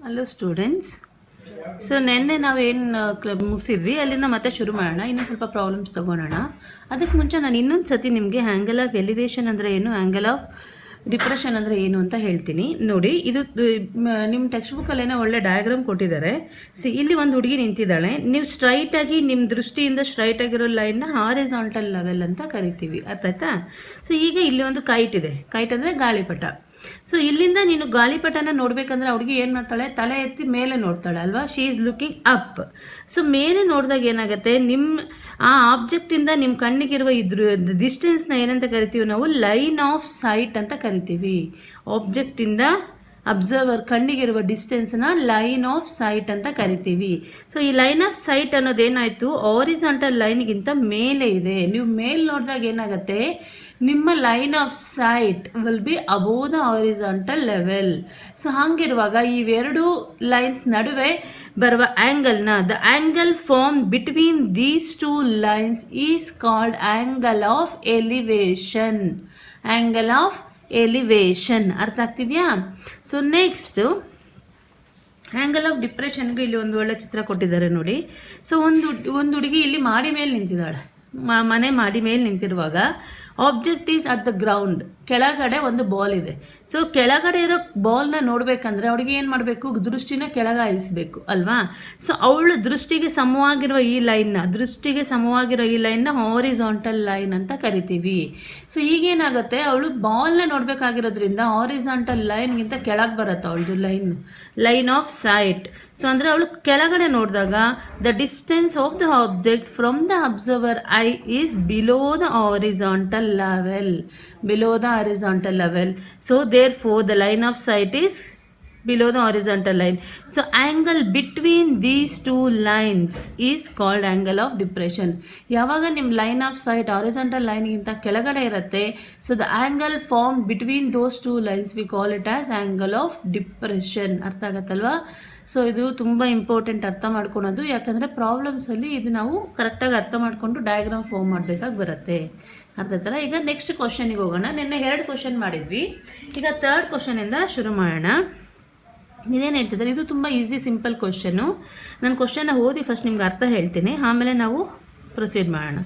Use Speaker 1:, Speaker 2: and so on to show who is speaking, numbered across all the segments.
Speaker 1: Hello students. So ನಿನ್ನೆ ನಾವೇನು ಮುಗಿಸಿದ್ವಿ ಅಲ್ಲಿಂದ ಮತ್ತೆ ಶುರು ಮಾಡೋಣ. ಇನ್ನೂ ಸ್ವಲ್ಪ ಪ್ರಾಬ್ಲಮ್ಸ್ ತೊಗೊಳೋಣ. ಅದಕ್ಕೆ ಮುಂಚೆ ನಾನು ಇನ್ನೊಂದು ಸತಿ ನಿಮಗೆ ಆ್ಯಂಗಲ್ ಆಫ್ ಎಲಿವೇಶನ್ ಅಂದರೆ ಏನು, ಆ್ಯಂಗಲ್ ಆಫ್ ಡಿಪ್ರೆಷನ್ ಅಂದರೆ ಏನು ಅಂತ ಹೇಳ್ತೀನಿ. ನೋಡಿ, ಇದು ನಿಮ್ಮ ಟೆಕ್ಸ್ಟ್ ಬುಕ್ಕಲ್ಲೇನೋ ಒಳ್ಳೆ ಡಯಾಗ್ರಾಮ್ ಕೊಟ್ಟಿದ್ದಾರೆ. ಇಲ್ಲಿ ಒಂದು ಹುಡುಗಿ ನಿಂತಿದ್ದಾಳೆ. ನೀವು ಸ್ಟ್ರೈಟಾಗಿ ನಿಮ್ಮ ದೃಷ್ಟಿಯಿಂದ ಸ್ಟ್ರೈಟ್ ಆಗಿರೋ ಲೈನ್ನ ಹಾರಿಜಾಂಟಲ್ ಲೆವೆಲ್ ಅಂತ ಕರಿತೀವಿ, ಅರ್ಥಾಯ್ತಾ? ಸೊ ಈಗ ಇಲ್ಲಿ ಒಂದು ಕೈಟ್ ಇದೆ. ಕೈಟ್ ಅಂದರೆ ಗಾಳಿಪಟ. ಸೊ ಇಲ್ಲಿಂದ ನೀನು ಗಾಳಿಪಟನ ನೋಡ್ಬೇಕಂದ್ರೆ ಹುಡುಗಿ ಏನು ಮಾಡ್ತಾಳೆ, ತಲೆ ಎತ್ತಿ ಮೇಲೆ ನೋಡ್ತಾಳೆ ಅಲ್ವಾ? She is looking up. So ಮೇಲೆ ನೋಡಿದಾಗ ಏನಾಗುತ್ತೆ, ನಿಮ್ಮ ಆ ಆಬ್ಜೆಕ್ಟಿಂದ ನಿಮ್ಮ ಕಣ್ಣಿಗಿರುವ ಇದ್ರ ಡಿಸ್ಟೆನ್ಸ್ನ ಏನಂತ ಕರಿತೀವಿ ನಾವು? ಲೈನ್ ಆಫ್ ಸೈಟ್ ಅಂತ ಕರಿತೀವಿ. ಆಬ್ಜೆಕ್ಟಿಂದ ಅಬ್ಸರ್ವರ್ ಕಣ್ಣಿಗಿರುವ ಡಿಸ್ಟೆನ್ಸ್ನ ಲೈನ್ ಆಫ್ ಸೈಟ್ ಅಂತ ಕರಿತೀವಿ. ಸೊ ಈ ಲೈನ್ ಆಫ್ ಸೈಟ್ ಅನ್ನೋದೇನಾಯಿತು, ಹಾರಿಜಾಂಟಲ್ ಲೈನ್ಗಿಂತ ಮೇಲೆ ಇದೆ. ನೀವು ಮೇಲೆ ನೋಡಿದಾಗ ಏನಾಗುತ್ತೆ, ನಿಮ್ಮ line of sight will be above the horizontal level. So ಹಾಗಿರುವಾಗ ಇವೆರಡು ಲೈನ್ಸ್ ನಡುವೆ ಬರುವ ಆ್ಯಂಗಲ್ನ, the angle form between these two lines is called angle of elevation. Angle of elevation ಅರ್ಥ ಆಗ್ತಿದೆಯಾ? ಸೊ ನೆಕ್ಸ್ಟ್ ಆ್ಯಂಗಲ್ ಆಫ್ ಡಿಪ್ರೆಷನ್ಗೆ ಇಲ್ಲಿ ಒಂದು ಒಳ್ಳೆ ಚಿತ್ರ ಕೊಟ್ಟಿದ್ದಾರೆ ನೋಡಿ. ಸೊ ಒಂದು ಹುಡುಗಿ ಇಲ್ಲಿ ಮಾಡಿ ಮೇಲೆ ನಿಂತಿದ್ದಾಳೆ. ಮನೆ ಮಾಡಿ ಮೇಲೆ ನಿಂತಿರುವಾಗ object is at the ground. ಕೆಳಗಡೆ ಒಂದು ಬಾಲ್ ಇದೆ. ಸೊ ಕೆಳಗಡೆ ಇರೋ ಬಾಲ್ನ ನೋಡಬೇಕಂದ್ರೆ ಅವಳಿಗೆ ಏನು ಮಾಡಬೇಕು, ದೃಷ್ಟಿನ ಕೆಳಗಾಯಿಸಬೇಕು ಅಲ್ವಾ? ಸೊ ಅವಳು ದೃಷ್ಟಿಗೆ ಸಮವಾಗಿರುವ ಈ ಲೈನ್ನ ಹಾರಿಜಾಂಟಲ್ ಲೈನ್ ಅಂತ ಕರಿತೀವಿ. ಸೊ ಈಗೇನಾಗುತ್ತೆ, ಅವಳು ಬಾಲ್ನ ನೋಡಬೇಕಾಗಿರೋದ್ರಿಂದ ಹಾರಿಜಾಂಟಲ್ ಲೈನ್ಗಿಂತ ಕೆಳಗೆ ಬರುತ್ತೆ ಅವಳದು ಲೈನ್ ಆಫ್ ಸೈಟ್. ಸೊ ಅಂದರೆ ಅವಳು ಕೆಳಗಡೆ ನೋಡಿದಾಗ the distance of the object from the observer I is below the horizontal level. So therefore the line of sight is below the horizontal line. So angle between these two lines is called angle of depression. ಯಾವಾಗ ನಿಮ್ಮ line of sight horizontal ಲೈನ್ಗಿಂತ ಕೆಳಗಡೆ ಇರುತ್ತೆ, so the angle form between those two lines we call it as angle of depression. ಅರ್ಥ ಆಗತ್ತಲ್ವಾ? So ಇದು ತುಂಬ important ಅರ್ಥ ಮಾಡ್ಕೊಳೋದು. ಯಾಕಂದರೆ ಪ್ರಾಬ್ಲಮ್ಸಲ್ಲಿ ಇದು ನಾವು ಕರೆಕ್ಟಾಗಿ ಅರ್ಥ ಮಾಡಿಕೊಂಡು ಡಯಾಗ್ರಾಮ್ ಫಾರ್ಮ್ ಮಾಡಬೇಕಾಗಿ ಬರುತ್ತೆ. ಅರ್ಥ ಆಯ್ತಲ್ಲ? ಈಗ ನೆಕ್ಸ್ಟ್ ಕ್ವಶನಿಗೆ ಹೋಗೋಣ. ನಿನ್ನೆ 2 ಕ್ವಶನ್ ಮಾಡಿದ್ವಿ. ಈಗ 3rd ಕ್ವಶನಿಂದ ಶುರು ಮಾಡೋಣ. ಇದೇನು ಹೇಳ್ತಿದ್ದಾರೆ, ಇದು ತುಂಬ ಈಸಿ ಸಿಂಪಲ್ ಕ್ವಶನು. ನಾನು ಕ್ವಶನ್ನ ಓದಿ ಫಸ್ಟ್ ನಿಮ್ಗೆ ಅರ್ಥ ಹೇಳ್ತೀನಿ, ಆಮೇಲೆ ನಾವು ಪ್ರೊಸೀಡ್ ಮಾಡೋಣ.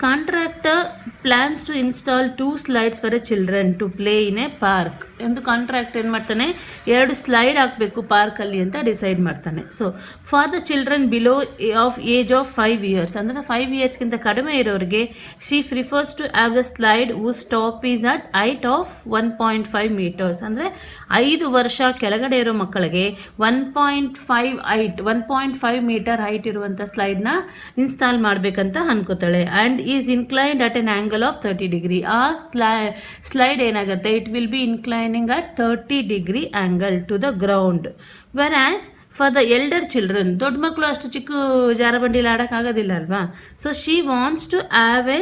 Speaker 1: Contractor plans to install 2 slides for a children to play in a park. ಒಂದು ಕಾಂಟ್ರಾಕ್ಟ್ ಏನು ಮಾಡ್ತಾನೆ, 2 ಸ್ಲೈಡ್ ಹಾಕಬೇಕು ಪಾರ್ಕಲ್ಲಿ ಅಂತ ಡಿಸೈಡ್ ಮಾಡ್ತಾನೆ. So for the children below of age of 5 years, ಅಂದರೆ 5 yearsಗಿಂತ ಕಡಿಮೆ ಇರೋರಿಗೆ she prefers to have the slide whose top is at height of 1.5 meters. ಅಂದರೆ 5 ವರ್ಷ ಕೆಳಗಡೆ ಇರೋ ಮಕ್ಕಳಿಗೆ 1.5 meter ಹೈಟ್ ಇರುವಂಥ ಸ್ಲೈಡ್ನ ಇನ್ಸ್ಟಾಲ್ ಮಾಡಬೇಕಂತ ಅನ್ಕೋತಾಳೆ. And is inclined at an angle of 30 degree. ಆ ಸ್ಲೈಡ್ ಏನಾಗುತ್ತೆ, it will be inclining at 30 degree angle to the ground. Whereas for the elder children, ದೊಡ್ಡ ಮಕ್ಕಳು ಅಷ್ಟು ಚಿಕ್ಕ ಜಾರಬಂಡಿಲಿ ಆಡೋಕ್ಕಾಗೋದಿಲ್ಲ ಅಲ್ವಾ? So she wants to have a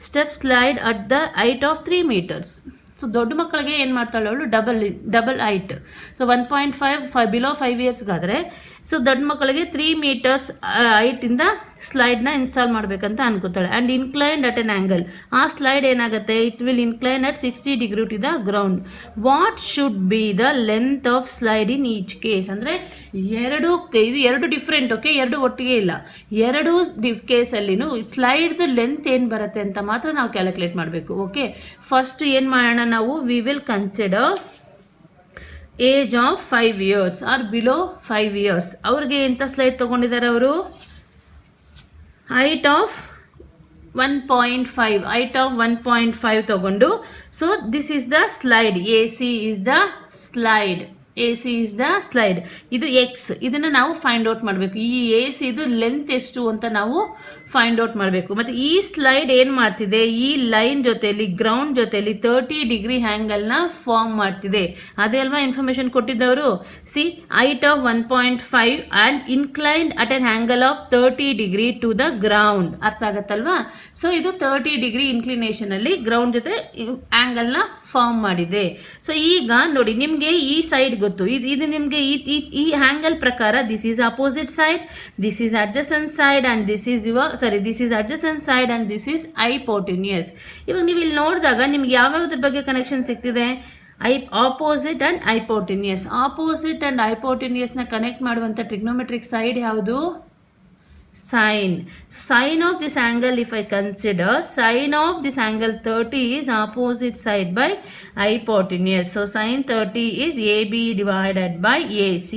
Speaker 1: step slide at the height of 3 meters. So ದೊಡ್ಡ ಮಕ್ಕಳಿಗೆ ಏನು ಮಾಡ್ತಾಳೆ ಅವಳು, ಡಬಲ್ ಹೈಟ್. ಸೊ 1.5 ಬಿಲೋ 5 yearsಗಾದರೆ, ಸೊ ದೊಡ್ಡ ಮಕ್ಕಳಿಗೆ 3 meters ಹೈಟಿಂದ ಸ್ಲೈಡ್ನ ಇನ್ಸ್ಟಾಲ್ ಮಾಡಬೇಕಂತ ಅನ್ಕೋತಾಳೆ. And inclined at an angle, ಆ ಸ್ಲೈಡ್ ಏನಾಗುತ್ತೆ, it will incline at 60 degree to the ground. What should be the length of slide in each case? ಅಂದರೆ ಎರಡು ಡಿಫ್ರೆಂಟ್, ಓಕೆ, 2 ಒಟ್ಟಿಗೆ ಇಲ್ಲ. 2 ಕೇಸಲ್ಲಿನೂ ಸ್ಲೈಡ್ದು ಲೆಂತ್ ಏನು ಬರುತ್ತೆ ಅಂತ ಮಾತ್ರ ನಾವು ಕ್ಯಾಲ್ಕುಲೇಟ್ ಮಾಡಬೇಕು. ಓಕೆ, ಫಸ್ಟ್ ಏನು ಮಾಡೋಣ ನಾವು, we will consider age of 5 years or below 5 years. ಅವ್ರಿಗೆ ಎಂಥ ಸ್ಲೈಡ್ ತೊಗೊಂಡಿದ್ದಾರೆ ಅವರು? ಹೈಟ್ ಆಫ್ 1.5 ತಗೊಂಡು, so this is the slide. A C is the slide. ಇದು ಎಕ್ಸ್. ಇದನ್ನು ನಾವು ಫೈಂಡ್ ಔಟ್ ಮಾಡಬೇಕು. ಈ ಎ ಸಿ ಇದು ಲೆಂತ್ ಎಷ್ಟು ಅಂತ ನಾವು ಫೈಂಡ್ ಔಟ್ ಮಾಡಬೇಕು. ಮತ್ತು ಈ ಸ್ಲೈಡ್ ಏನು ಮಾಡ್ತಿದೆ, ಈ ಲೈನ್ ಜೊತೆಯಲ್ಲಿ ಗ್ರೌಂಡ್ ಜೊತೆಯಲ್ಲಿ 30 degree ಆ್ಯಂಗಲ್ನ ಫಾರ್ಮ್ ಮಾಡ್ತಿದೆ. ಅದೇ ಅಲ್ವಾ ಇನ್ಫಾರ್ಮೇಷನ್ ಕೊಟ್ಟಿದ್ದವರು? See, height of 1.5 and inclined at an angle of 30 degree to the ground. ಅರ್ಥ ಆಗತ್ತಲ್ವಾ? ಸೊ ಇದು 30 degree ಇನ್ಕ್ಲಿನೇಷನಲ್ಲಿ ಗ್ರೌಂಡ್ ಜೊತೆ ಆ್ಯಂಗಲ್ನ ಫಾರ್ಮ್ ಮಾಡಿದೆ. ಸೊ ಈಗ ನೋಡಿ, ನಿಮಗೆ ಈ ಸೈಡ್ ಗೊತ್ತು, ಇದು ನಿಮಗೆ ಈ ಆ್ಯಂಗಲ್ ಪ್ರಕಾರ this is opposite side, this is adjacent side and this is this is adjacent side and this is hypotenuse. ಇವಾಗ ನೀವು ಇಲ್ಲಿ ನೋಡಿದಾಗ ನಿಮ್ಗೆ ಯಾವ್ಯಾವ್ದ್ರ ಬಗ್ಗೆ ಕನೆಕ್ಷನ್ ಸಿಗ್ತಿದೆ? Opposite and hypotenuse. Opposite and ಹೈಪೋಟೆನ್ಯೂಸ್ನ ಕನೆಕ್ಟ್ ಮಾಡುವಂಥ ಟ್ರಿಗ್ನೋಮೆಟ್ರಿಕ್ ಸೈಡ್ ಯಾವುದು? Sine. Sine of this angle, if I consider, sine of this angle 30 is opposite side by hypotenuse. So sine 30 is AB divided by AC.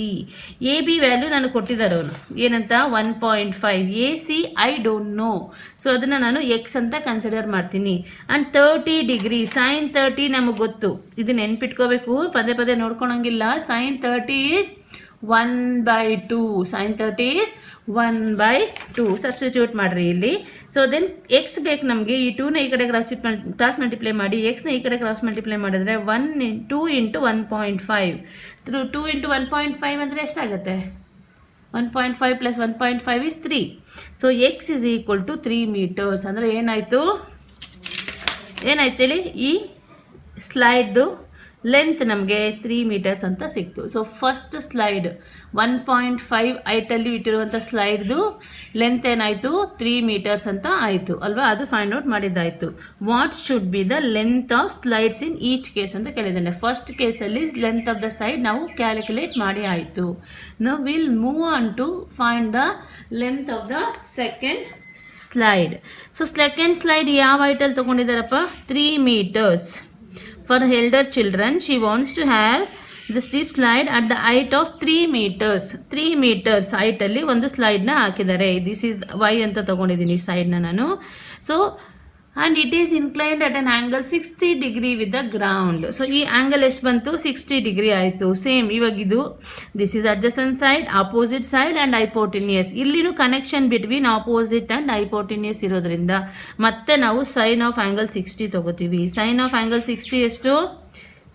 Speaker 1: AB value ನಾನು ಕೊಟ್ಟಿದ್ದಾರೆ ಅವನು ಏನಂತ 1.5. AC I don't know. So ಅದನ್ನು ನಾನು x ಅಂತ consider ಮಾಡ್ತೀನಿ. And 30 degree sign 30 ನಮಗೆ ಗೊತ್ತು, ಇದು ನೆನ್ಪಿಟ್ಕೋಬೇಕು, ಪದೇ ಪದೇ ನೋಡ್ಕೊಳಂಗಿಲ್ಲ. Sine 30 is 1/2. Sine 30 is 1/2. Substitute ಮಾಡಿರಿ ಇಲ್ಲಿ. ಸೊ ದೆನ್ ಎಕ್ಸ್ ಬೇಕು ನಮಗೆ. ಈ 2ನ ಈ ಕಡೆ ಕ್ರಾಸ್ ಮಲ್ಟಿಪ್ಲೈ ಮಾಡಿ, ಎಕ್ಸ್ನ ಈ ಕಡೆ ಕ್ರಾಸ್ ಮಲ್ಟಿಪ್ಲೈ ಮಾಡಿದ್ರೆ 2 × 1.5. 2 × 1.5 ಅಂದರೆ ಎಷ್ಟಾಗುತ್ತೆ? 1.5 + 1.5 is 3. So x is equal to 3 meters. ಅಂದರೆ ಏನಾಯಿತು ಹೇಳಿ? ಈ ಸ್ಲೈಡ್ದು ಲೆಂತ್ ನಮಗೆ 3 meters ಅಂತ ಸಿಕ್ತು. ಸೊ ಫಸ್ಟ್ ಸ್ಲೈಡ್ 1.5 ಹೈಟಲ್ಲಿ ಇಟ್ಟಿರುವಂಥ ಸ್ಲೈಡ್ದು ಲೆಂತ್ ಏನಾಯಿತು? 3 meters ಅಂತ ಆಯಿತು ಅಲ್ವಾ? ಅದು ಫೈಂಡ್ ಔಟ್ ಮಾಡಿದ್ದಾಯಿತು. What should be the length of slides in each case ಅಂತ ಕೇಳಿದ್ದಾನೆ. ಫಸ್ಟ್ ಕೇಸಲ್ಲಿ ಲೆಂತ್ ಆಫ್ ದ ಸೈಡ್ ನಾವು ಕ್ಯಾಲ್ಕುಲೇಟ್ ಮಾಡಿ ಆಯಿತು. Now will move on to find the length of the second slide. So second slide ಯಾವ ಹೈಟಲ್ಲಿ ತೊಗೊಂಡಿದ್ದಾರಪ್ಪ? 3 meters. For elder children, she wants to have the steep slide at the height of 3 meters. 3 meters height ಅಲ್ಲಿ ಒಂದು ಸ್ಲೈಡ್ನ ಹಾಕಿದ್ದಾರೆ. This is Y ಅಂತ ತಗೊಂಡಿದ್ದೀನಿ ಸೈಡ್ನ ನಾನು. So and it is inclined at an angle 60 degree with the ground. So ಈ angle ಎಷ್ಟು ಬಂತು? 60 degree ಆಯಿತು. ಸೇಮ್ ಇವಾಗ ಇದು this is adjacent side, opposite side and hypotenuse. ಇಲ್ಲಿನೂ connection between opposite and hypotenuse ಇರೋದ್ರಿಂದ ಮತ್ತೆ ನಾವು ಸೈನ್ ಆಫ್ ಆ್ಯಂಗಲ್ 60 ತಗೋತೀವಿ. ಸೈನ್ ಆಫ್ ಆ್ಯಂಗಲ್ 60 ಎಷ್ಟು?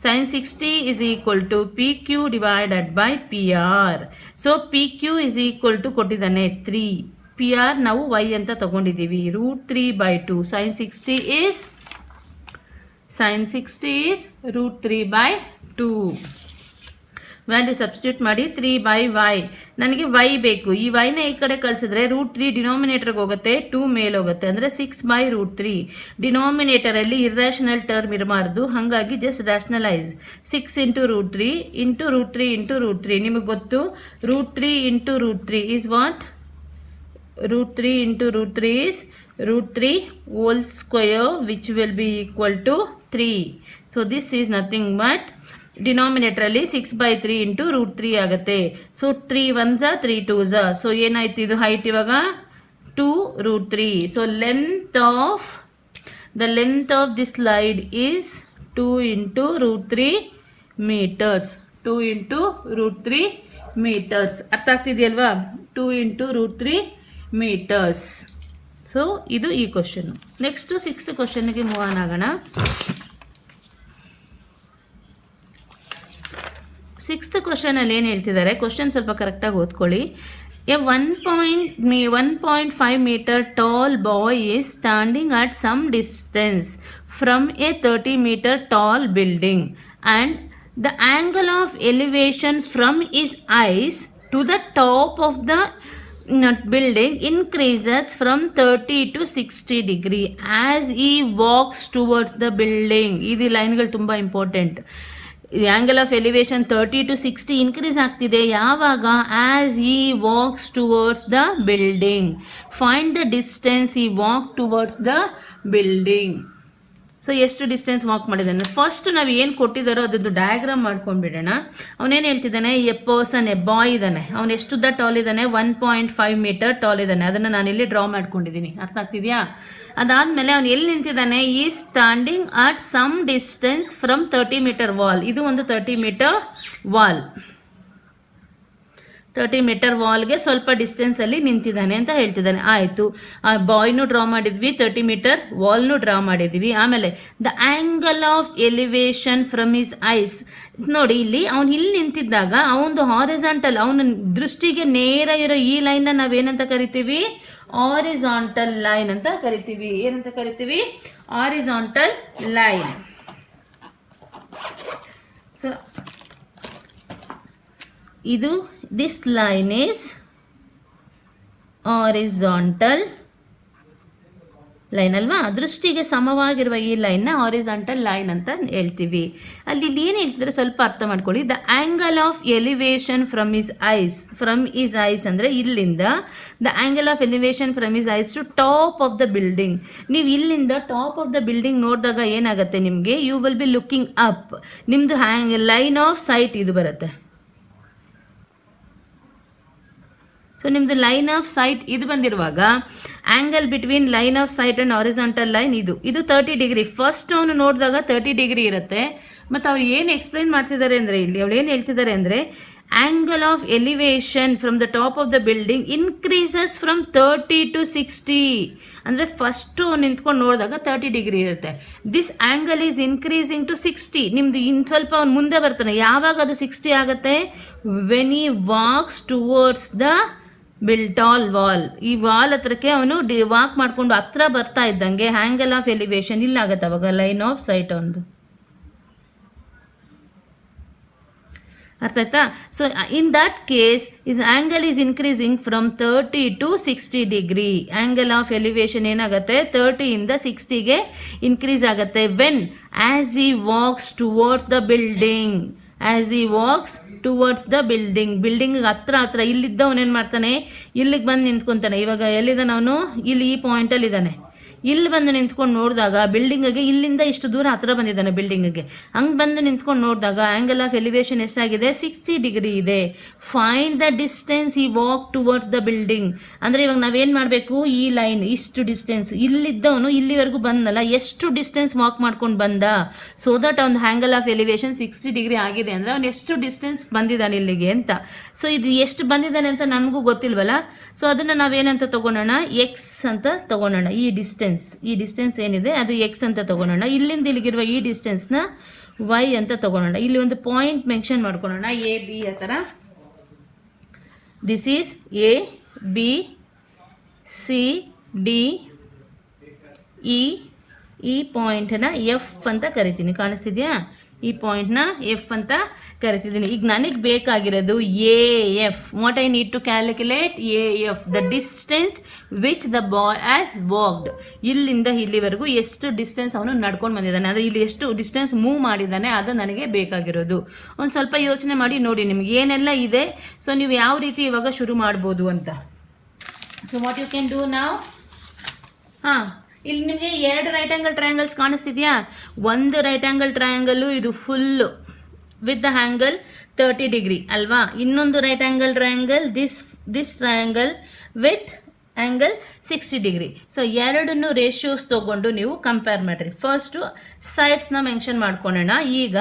Speaker 1: sin 60 is equal to PQ divided by PR. So PQ is equal to ಕೊಟ್ಟಿದ್ದಾನೆ 3. PR ನಾವು y ಅಂತ ತಗೊಂಡಿದ್ದೀವಿ. √3/2. sin 60 is √3/2. ವ್ಯಾಲ್ಯೂ ಸಬ್ಸ್ಟಿಟ್ಯೂಟ್ ಮಾಡಿ 3/y. ನನಗೆ y ಬೇಕು. ಈ yನ ಈ ಕಡೆ ಕಳಿಸಿದ್ರೆ √3 ಡಿನೋಮಿನೇಟರ್ಗೆ ಹೋಗುತ್ತೆ, 2 ಮೇಲೆ ಹೋಗುತ್ತೆ, ಅಂದರೆ 6/√3. ಡಿನೋಮಿನೇಟರಲ್ಲಿ ಇರ್ಯಾಷನಲ್ ಟರ್ಮ್ ಇರಬಾರ್ದು, ಹಾಗಾಗಿ ಜಸ್ಟ್ ರ್ಯಾಷನಲೈಸ್. 6 × √3 × √3 × √3. ನಿಮಗೆ ಗೊತ್ತು √3 × √3 is what? √3 × √3 is √3 whole square, which will be equal to 3. So this is nothing but denominator ಅಲ್ಲಿ 6/3 × √3 ಆಗುತ್ತೆ. So 3 1s 3 2s. ಸೊ ಏನಾಯ್ತು ಇದು ಹೈಟ್ ಇವಾಗ 2√3. So the length of this slide is 2 × √3 meters. 2 × √3 meters. ಅರ್ಥ ಆಗ್ತಿದೆಯಲ್ವಾ? 2 × √3 meters. So ಇದು ಈ question. Next 6th ಕ್ವಶನ್ಗೆ move on ಆಗೋಣ. 6th ಕ್ವಶನಲ್ಲಿ ಏನು ಹೇಳ್ತಿದ್ದಾರೆ? ಕ್ವಶನ್ ಸ್ವಲ್ಪ ಕರೆಕ್ಟಾಗಿ ಓದ್ಕೊಳ್ಳಿ. A 1.5 meter tall boy is standing at some distance from a 30 meter tall building, and the angle of elevation from his eyes to the top of the building increases from 30 to 60 degree as he walks towards the building. ಇದು ಲೈನ್ಗಳು ತುಂಬ important. Angle of elevation 30 to 60 increase ಆಗ್ತಿದೆ ಯಾವಾಗ? As he walks towards the building. Find the distance he walk towards the building. So ಎಷ್ಟು distance walk ಮಾಡಿದ್ದಾನೆ? First ನಾವು ಏನು ಕೊಟ್ಟಿದ್ದಾರೋ ಅದೊಂದು ಡಯಾಗ್ರಾಮ್ ಮಾಡ್ಕೊಂಡ್ಬಿಡೋಣ. ಅವನೇನು ಹೇಳ್ತಿದ್ದಾನೆ? ಎ ಪರ್ಸನ್, ಎ ಬಾಯ್ ಇದ್ದಾನೆ. ಅವನು ಎಷ್ಟುದ್ದ ಟಾಲ್ ಇದ್ದಾನೆ? 1.5 meter ಟಾಲ್ ಇದ್ದಾನೆ. ಅದನ್ನು ನಾನಿಲ್ಲಿ ಡ್ರಾ ಮಾಡ್ಕೊಂಡಿದ್ದೀನಿ. ಅರ್ಥ ಆಗ್ತಿದೆಯಾ? ಅದಾದಮೇಲೆ ಅವನು ಎಲ್ಲಿ ನಿಂತಿದ್ದಾನೆ? He standing at some distance from 30 meter wall. ಇದು ಒಂದು 30 meter ವಾಲ್. 30 meter ವಾಲ್ಗೆ ಸ್ವಲ್ಪ ಡಿಸ್ಟೆನ್ಸಲ್ಲಿ ನಿಂತಿದ್ದಾನೆ ಅಂತ ಹೇಳ್ತಿದ್ದಾನೆ. ಆಯಿತು, ಆ ಬಾಯ್ನು ಡ್ರಾ ಮಾಡಿದ್ವಿ, 30 meter ವಾಲ್ನು ಡ್ರಾ ಮಾಡಿದ್ವಿ. ಆಮೇಲೆ the angle of elevation from his ice. ನೋಡಿ, ಇಲ್ಲಿ ಅವನು ಇಲ್ಲಿ ನಿಂತಿದ್ದಾಗ ಅವನದು ಹಾರಿಜಾಂಟಲ್, ಅವನ ದೃಷ್ಟಿಗೆ ನೇರ ಇರೋ ಈ ಲೈನ್ನ ನಾವೇನಂತ ಕರಿತೀವಿ? ಹಾರಿಜಾಂಟಲ್ ಲೈನ್ ಅಂತ ಕರಿತೀವಿ. ಏನಂತ ಕರಿತೀವಿ? Horizontal line. ಸೊ ಇದು this line is horizontal line ಅಲ್ವಾ, ದೃಷ್ಟಿಗೆ ಸಮವಾಗಿರುವ ಈ ಲೈನ್ನ ಹಾರಿಜಾಂಟಲ್ ಲೈನ್ ಅಂತ ಹೇಳ್ತೀವಿ. ಅಲ್ಲಿ ಇಲ್ಲಿ ಏನು ಹೇಳ್ತಿದ್ರೆ ಸ್ವಲ್ಪ ಅರ್ಥ ಮಾಡ್ಕೊಳ್ಳಿ. The angle of elevation from his eyes ಅಂದರೆ ಇಲ್ಲಿಂದ the angle of elevation from his eyes to top of the building. ನೀವು ಇಲ್ಲಿಂದ ಟಾಪ್ ಆಫ್ ದ ಬಿಲ್ಡಿಂಗ್ ನೋಡಿದಾಗ ಏನಾಗುತ್ತೆ ನಿಮಗೆ, you will be looking up. ನಿಮ್ಮದು ಲೈನ್ ಆಫ್ ಸೈಟ್ ಇದು ಬರುತ್ತೆ. ಸೊ ನಿಮ್ಮದು ಲೈನ್ ಆಫ್ ಸೈಟ್ ಇದು ಬಂದಿರುವಾಗ angle between line of sight and horizontal line ಇದು 30 ಡಿಗ್ರಿ. ಫಸ್ಟ್ ಅವನು ನೋಡಿದಾಗ 30 ಡಿಗ್ರಿ ಇರುತ್ತೆ. ಮತ್ತು ಅವ್ರು ಏನು ಎಕ್ಸ್ಪ್ಲೈನ್ ಮಾಡ್ತಿದ್ದಾರೆ ಅಂದರೆ, ಇಲ್ಲಿ ಅವಳು ಏನು ಹೇಳ್ತಿದ್ದಾರೆ ಅಂದರೆ, angle of elevation from the top of the building increases from 30 to 60. ಅಂದರೆ ಫಸ್ಟು ನಿಂತ್ಕೊಂಡು ನೋಡಿದಾಗ 30 ಡಿಗ್ರಿ ಇರುತ್ತೆ. This angle is increasing to 60. ನಿಮ್ಮದು ಇನ್ನು ಸ್ವಲ್ಪ ಅವ್ನು ಮುಂದೆ ಬರ್ತಾನೆ. ಯಾವಾಗ ಅದು 60 ಆಗುತ್ತೆ, when he walks towards the tall wall. ಈ ವಾಲ್ ಹತ್ರಕ್ಕೆ ಅವನು ವಾಕ್ ಮಾಡಿಕೊಂಡು ಹತ್ರ ಬರ್ತಾ ಇದ್ದಂಗೆ ಆ್ಯಂಗಲ್ ಆಫ್ ಎಲಿವೇಶನ್ ಇಲ್ಲಾಗತ್ತೆ ಅವಾಗ ಲೈನ್ ಆಫ್ ಸೈಟ್ ಒಂದು. ಅರ್ಥ ಆಯ್ತಾ? So in that case is angle is increasing from 30 to 60 degree. Angle of elevation ಏನಾಗುತ್ತೆ, 30 ಇಂದ 60ಗೆ ಇನ್ಕ್ರೀಸ್ ಆಗುತ್ತೆ. When as he walks towards the building, as he walks towards the building ಹತ್ರ ಇಲ್ಲಿದ್ದವನೇನು ಮಾಡ್ತಾನೆ, ಇಲ್ಲಿಗೆ ಬಂದು ನಿಂತ್ಕೊತಾನೆ. ಇವಾಗ ಎಲ್ಲಿದ್ದಾನೆ ಅವನು, ಇಲ್ಲಿ ಈ ಪಾಯಿಂಟಲ್ಲಿ ಇದ್ದಾನೆ. ಇಲ್ಲಿ ಬಂದು ನಿಂತ್ಕೊಂಡು ನೋಡಿದಾಗ ಬಿಲ್ಡಿಂಗಿಗೆ ಇಲ್ಲಿಂದ ಇಷ್ಟು ದೂರ ಹತ್ರ ಬಂದಿದ್ದಾನೆ ಬಿಲ್ಡಿಂಗಿಗೆ. ಹಂಗೆ ಬಂದು ನಿಂತ್ಕೊಂಡು ನೋಡಿದಾಗ ಆ್ಯಂಗಲ್ ಆಫ್ ಎಲಿವೇಶನ್ ಎಷ್ಟಾಗಿದೆ, 60 ಡಿಗ್ರಿ ಇದೆ. Find the distance he walk towards the building. ಅಂದರೆ ಇವಾಗ ನಾವೇನು ಮಾಡಬೇಕು, ಈ ಲೈನ್ ಇಷ್ಟು ಡಿಸ್ಟೆನ್ಸ್ ಇಲ್ಲಿದ್ದವನು ಇಲ್ಲಿವರೆಗೂ ಬಂದಲ್ಲ, ಎಷ್ಟು ಡಿಸ್ಟೆನ್ಸ್ ವಾಕ್ ಮಾಡ್ಕೊಂಡು ಬಂದ, ಸೊ ದಟ್ ಅವ್ನು ಆ್ಯಂಗಲ್ ಆಫ್ ಎಲಿವೇಶನ್ 60 ಡಿಗ್ರಿ ಆಗಿದೆ ಅಂದರೆ ಅವ್ನು ಎಷ್ಟು ಡಿಸ್ಟೆನ್ಸ್ ಬಂದಿದ್ದಾನೆ ಇಲ್ಲಿಗೆ ಅಂತ. ಸೊ ಇದು ಎಷ್ಟು ಬಂದಿದ್ದಾನೆ ಅಂತ ನಮಗೂ ಗೊತ್ತಿಲ್ವಲ್ಲ. ಸೊ ಅದನ್ನು ನಾವೇನಂತ ತೊಗೊಳೋಣ, ಎಕ್ಸ್ ಅಂತ ತೊಗೊಳೋಣ. ಈ ಡಿಸ್ಟೆನ್ಸ್ ಏನಿದೆ ಅದು ಎಕ್ಸ್ ಅಂತ ತೊಗೊಳೋಣ. ಇಲ್ಲಿಂದ ಇಲ್ಲಿಗಿರುವ ಈ ಡಿಸ್ಟೆನ್ಸ್ನ ವೈ ಅಂತ ತೊಗೊಳೋಣ. ಇಲ್ಲಿ ಒಂದು ಪಾಯಿಂಟ್ ಮೆನ್ಷನ್ ಮಾಡ್ಕೊಳ್ಳೋಣ, ಎ ಬಿ ಆ ಥರ. This is A B C D E. ಈ ಪಾಯಿಂಟ್ನ ಎಫ್ ಅಂತ ಕರಿತೀನಿ, ಕಾಣಿಸ್ತಿದ್ಯಾ? ಈ ಪಾಯಿಂಟ್ನ ಎಫ್ ಅಂತ ಕರಿತಿದ್ದೀನಿ. ಈಗ ನನಗೆ ಬೇಕಾಗಿರೋದು A F. What I need to calculate A F, the distance which the boy has walked. ಇಲ್ಲಿಂದ ಇಲ್ಲಿವರೆಗೂ ಎಷ್ಟು ಡಿಸ್ಟೆನ್ಸ್ ಅವನು ನಡ್ಕೊಂಡು ಬಂದಿದ್ದಾನೆ, ಅಂದರೆ ಇಲ್ಲಿ ಎಷ್ಟು ಡಿಸ್ಟೆನ್ಸ್ ಮೂವ್ ಮಾಡಿದ್ದಾನೆ, ಅದು ನನಗೆ ಬೇಕಾಗಿರೋದು. ಒಂದು ಸ್ವಲ್ಪ ಯೋಚನೆ ಮಾಡಿ ನೋಡಿ ನಿಮ್ಗೆ ಏನೆಲ್ಲ ಇದೆ. ಸೊ ನೀವು ಯಾವ ರೀತಿ ಇವಾಗ ಶುರು ಮಾಡ್ಬೋದು ಅಂತ. So what you can do ನಾವ್, ಇಲ್ಲಿ ನಿಮಗೆ 2 ರೈಟ್ ಆ್ಯಂಗಲ್ ಟ್ರಯಾಂಗಲ್ಸ್ ಕಾಣಿಸ್ತಿದ್ಯಾ? ಒಂದು ರೈಟ್ ಆ್ಯಂಗಲ್ ಟ್ರಯಾಂಗಲ್ಲು ಇದು full with the angle 30 degree ಅಲ್ವಾ. ಇನ್ನೊಂದು right angle triangle, this triangle with angle 60 degree. So ಎರಡನ್ನು ರೇಷಿಯೋಸ್ ತೊಗೊಂಡು ನೀವು ಕಂಪೇರ್ ಮಾಡಿರಿ. ಫಸ್ಟು ಸೈಡ್ಸ್ನ ಮೆನ್ಷನ್ ಮಾಡ್ಕೊಳ್ಳೋಣ. ಈಗ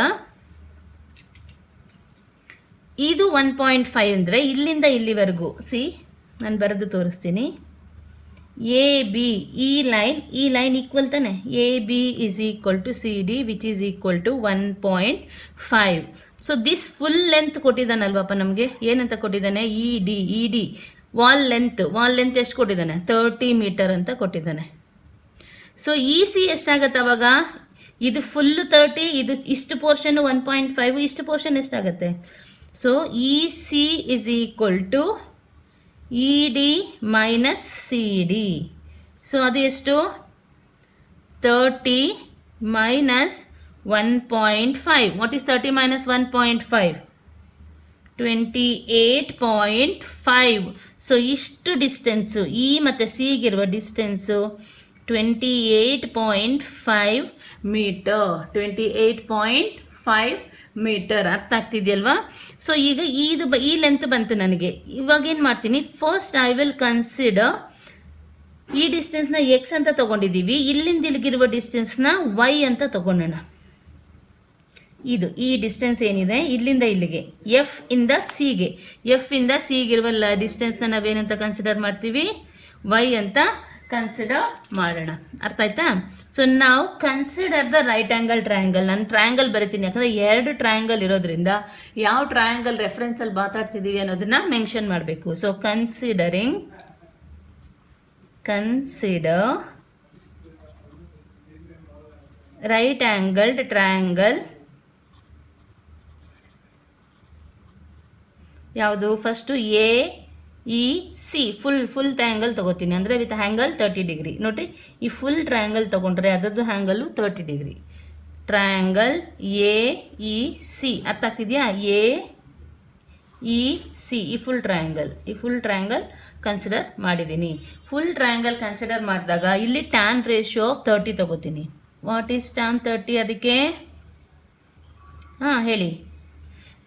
Speaker 1: ಇದು 1.5 ಅಂದರೆ ಇಲ್ಲಿಂದ ಇಲ್ಲಿವರೆಗೂ, ನಾನು ಬರೆದು ತೋರಿಸ್ತೀನಿ. ಎ ಬಿ, ಈ ಲೈನ್ ಈಕ್ವಲ್ ತಾನೆ, A B is equal to C D which is equal to 1.5. So this full length ಕೊಟ್ಟಿದ್ದಾನಲ್ವಪ್ಪ ನಮಗೆ, ಏನಂತ ಕೊಟ್ಟಿದ್ದಾನೆ, ಇ ಡಿ ವಾಲ್ ಲೆಂತ್ ಎಷ್ಟು ಕೊಟ್ಟಿದ್ದಾನೆ, 30 ಮೀಟರ್ ಅಂತ ಕೊಟ್ಟಿದ್ದಾನೆ. ಸೊ ಇ ಸಿ ಎಷ್ಟಾಗತ್ತೆ ಅವಾಗ, ಇದು ಫುಲ್ಲು 30, ಇದು ಇಷ್ಟು ಪೋರ್ಷನ್ 1.5, ಇಷ್ಟು ಪೋರ್ಷನ್ ಎಷ್ಟಾಗತ್ತೆ. So E C is equal to E D minus C D. So ಅದು ಎಷ್ಟು, 30 minus 1.5. What is 30 minus 1.5? 28.5. So ಇಷ್ಟು ಡಿಸ್ಟೆನ್ಸು ಇ ಮತ್ತು ಸಿಗಿರುವ ಡಿಸ್ಟೆನ್ಸು 28.5 ಮೀಟರ್. 28.5 ಮೀಟರ್. ಅರ್ಥ ಆಗ್ತಿದೆಯಲ್ವಾ? ಸೊ ಈಗ ಈ ಲೆಂತ್ ಬಂತು ನನಗೆ. ಇವಾಗ ಏನು ಮಾಡ್ತೀನಿ, ಫಸ್ಟ್ ಐ ವಿಲ್ ಕನ್ಸಿಡರ್ ಈ ಡಿಸ್ಟೆನ್ಸ್ನ ಎಕ್ಸ್ ಅಂತ ತೊಗೊಂಡಿದ್ದೀವಿ, ಇಲ್ಲಿಂದ ಇಲ್ಲಿಗಿರುವ ಡಿಸ್ಟೆನ್ಸ್ನ ವೈ ಅಂತ ತೊಗೊಳ್ಳೋಣ. ಈ ಡಿಸ್ಟೆನ್ಸ್ ಏನಿದೆ ಇಲ್ಲಿಂದ ಇಲ್ಲಿಗೆ, ಎಫ್ ಇಂದ ಸಿಗಿರುವ ಡಿಸ್ಟೆನ್ಸ್ನ ನಾವೇನಂತ ಕನ್ಸಿಡರ್ ಮಾಡ್ತೀವಿ, ವೈ ಅಂತ ಕನ್ಸಿಡರ್ ಮಾಡೋಣ. ಅರ್ಥ ಆಯ್ತಾ? ಸೊ ನಾವು consider the right angle triangle. ನಾನು ಟ್ರಯಾಂಗಲ್ ಬರಿತೀನಿ, ಯಾಕಂದರೆ 2 ಟ್ರಯಾಂಗಲ್ ಇರೋದ್ರಿಂದ ಯಾವ ಟ್ರಯಾಂಗಲ್ ರೆಫರೆನ್ಸಲ್ಲಿ ಮಾತಾಡ್ತಿದ್ದೀವಿ ಅನ್ನೋದನ್ನ ಮೆನ್ಷನ್ ಮಾಡಬೇಕು. So consider right angled triangle. ಯಾವುದು first, A E C full triangle ತೊಗೋತೀನಿ ಅಂದರೆ ವಿತ್ ಹ್ಯಾಂಗಲ್ 30 ಡಿಗ್ರಿ. ನೋಡಿರಿ, ಈ ಫುಲ್ ಟ್ರಯಾಂಗಲ್ ತೊಗೊಂಡ್ರೆ ಅದರದ್ದು angle 30 degree. Triangle A E C ಅರ್ಥ ಆಗ್ತಿದೆಯಾ? ಎ ಇ ಸಿ ಈ ಫುಲ್ ಟ್ರಯಾಂಗಲ್ ಕನ್ಸಿಡರ್ ಮಾಡಿದ್ದೀನಿ. ಫುಲ್ ಟ್ರಯಾಂಗಲ್ ಕನ್ಸಿಡರ್ ಮಾಡಿದಾಗ ಇಲ್ಲಿ ಟ್ಯಾನ್ ರೇಷಿಯೋ ಆಫ್ 30 ತೊಗೋತೀನಿ. What is tan 30? ಅದಕ್ಕೆ ಹೇಳಿ.